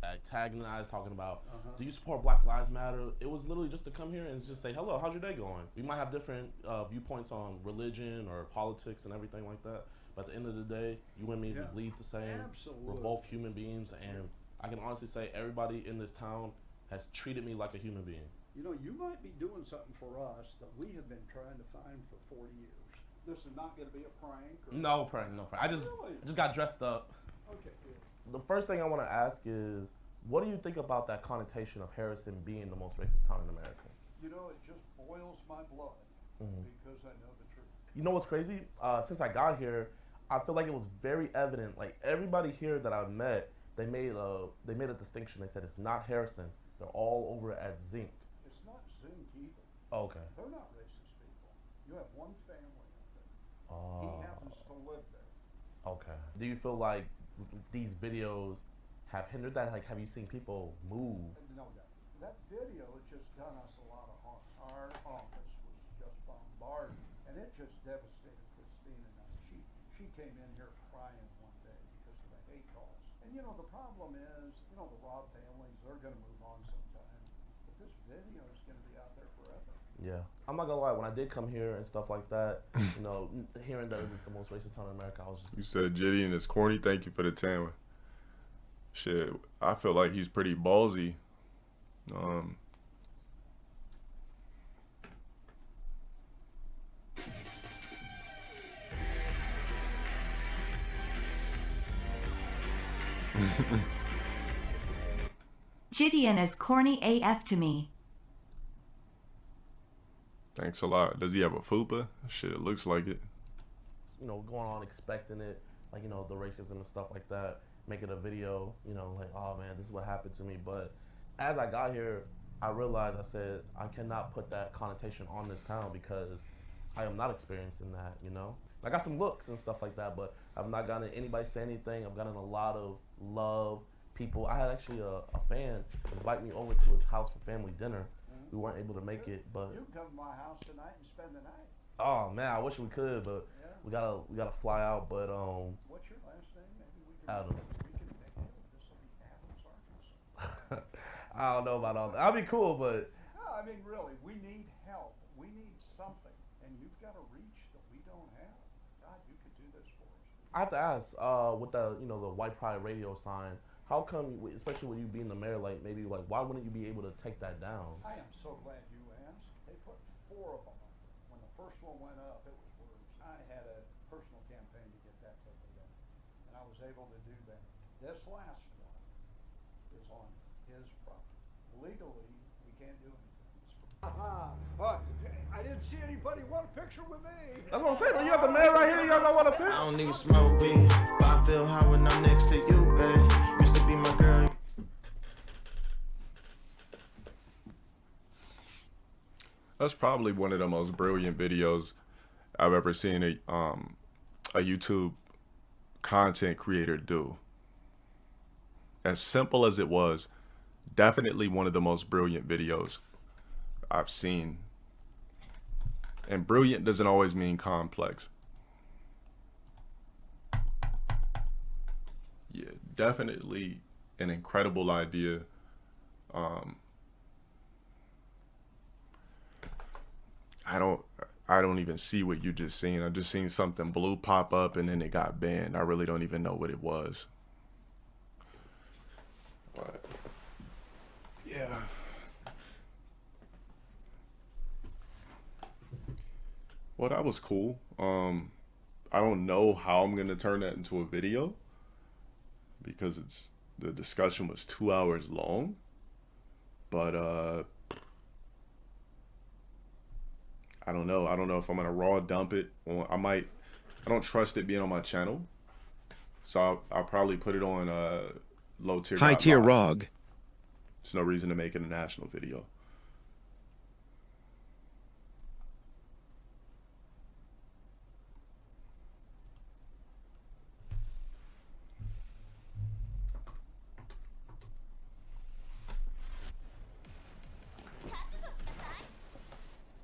Antagonized, talking about, do you support Black Lives Matter? It was literally just to come here and just say, hello, how's your day going? We might have different viewpoints on religion or politics and everything like that, but at the end of the day, you and me, we bleed the same. Absolutely. We're both human beings, and I can honestly say everybody in this town has treated me like a human being. You know, you might be doing something for us that we have been trying to find for 40 years. This is not going to be a prank? Or No prank, no prank. I just got dressed up. Okay, good. The first thing I want to ask is, what do you think about that connotation of Harrison being the most racist town in America? You know, it just boils my blood because I know the truth. You know what's crazy? Since I got here, I feel like it was very evident. Like everybody here that I've met, they made a distinction. They said it's not Harrison. They're all over at Zinc. It's not Zinc either. Oh, okay. They're not racist people. You have one family up there. Oh. He happens to live there. Okay. Do you feel like these videos have hindered that? Like, have you seen people move? No doubt. That video has just done us a lot of harm. Our office was just bombarded, and it just devastated Christine and I. She came in here crying one day because of the hate calls. And you know, the problem is, you know, the Rob families, they're going to move on sometime. But this video is going to be out there forever. Yeah. I'm not gonna lie, when I did come here and stuff like that, you know, hearing that it's the most racist town in America, I was just... You said Gideon is corny. Thank you for the 10. Shit, I feel like he's pretty ballsy. Gideon is corny AF to me. Thanks a lot. Does he have a fupa? Shit, it looks like it. You know, going on expecting it, like, you know, the racism and stuff like that, making a video, you know, like, oh man, this is what happened to me. But as I got here, I realized, I said, I cannot put that connotation on this town because I am not experiencing that, you know? I got some looks and stuff like that, but I've not gotten anybody say anything. I've gotten a lot of love. People, I had actually a fan invite me over to his house for family dinner. We weren't able to make it, but You can come to my house tonight and spend the night. oh man, I wish we could, but we gotta fly out. But What's your last name? Maybe we can Adam. we can make it. This will be Adams, Arkansas. I don't know about all that. That'd be cool, but No, I mean really, we need help. We need something, and you've got a reach that we don't have. God, you could do this for us. I have to ask, with the the White Pride radio sign, how come, especially with you being the mayor, like maybe like why wouldn't you be able to take that down? I am so glad you asked. They put 4 of them up. When the first one went up, it was worse. I had a personal campaign to get that taken down, and I was able to do that. This last one is on his property. Legally, we can't do anything. I didn't see anybody want a picture with me. That's what I'm saying. You got the mayor right here. You guys don't want a picture. I don't even smoke weed, but I feel high when I'm next to you, babe. Used to be my girl. That's probably one of the most brilliant videos I've ever seen a YouTube content creator do. As simple as it was, definitely one of the most brilliant videos I've seen. And brilliant doesn't always mean complex. Yeah, definitely an incredible idea. I don't even see what you just seen. I just seen something blue pop up and then it got banned. I really don't even know what it was. But yeah. Well, that was cool. I don't know how I'm gonna turn that into a video because the discussion was 2 hours long. But I don't know. I don't know if I'm gonna raw dump it or I don't trust it being on my channel. So I'll probably put it on LowTierGod. High tier ROG. There's no reason to make it a national video.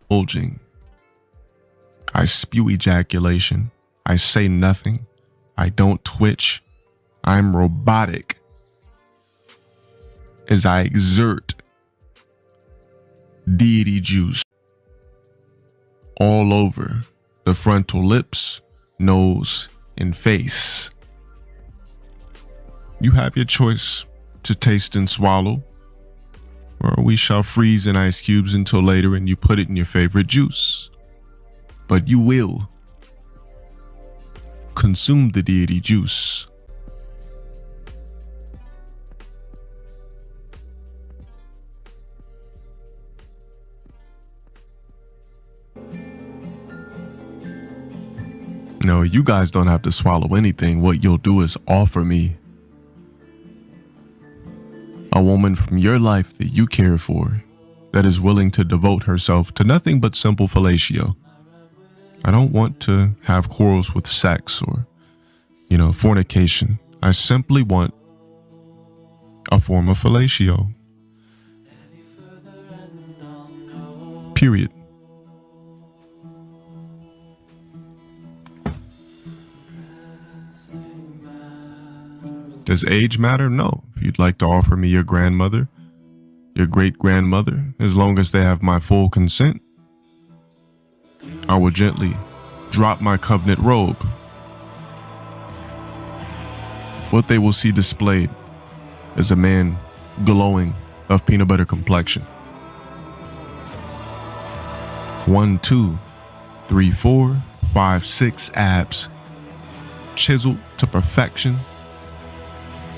Bulging. I spew ejaculation. I say nothing. I don't twitch. I'm robotic as I exert deity juice all over the frontal lips, nose, and face. You have your choice to taste and swallow, or we shall freeze in ice cubes until later and you put it in your favorite juice. But you will consume the deity juice. No, you guys don't have to swallow anything. What you'll do is offer me a woman from your life that you care for, that is willing to devote herself to nothing but simple fellatio. I don't want to have quarrels with sex or, fornication. I simply want a form of fellatio. Period. Does age matter? No. If you'd like to offer me your grandmother, your great-grandmother, as long as they have my full consent, I will gently drop my covenant robe. What they will see displayed is a man glowing of peanut butter complexion. 1, 2, 3, 4, 5, 6 abs, chiseled to perfection,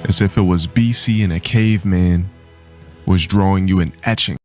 as if it was BC and a caveman was drawing you an etching.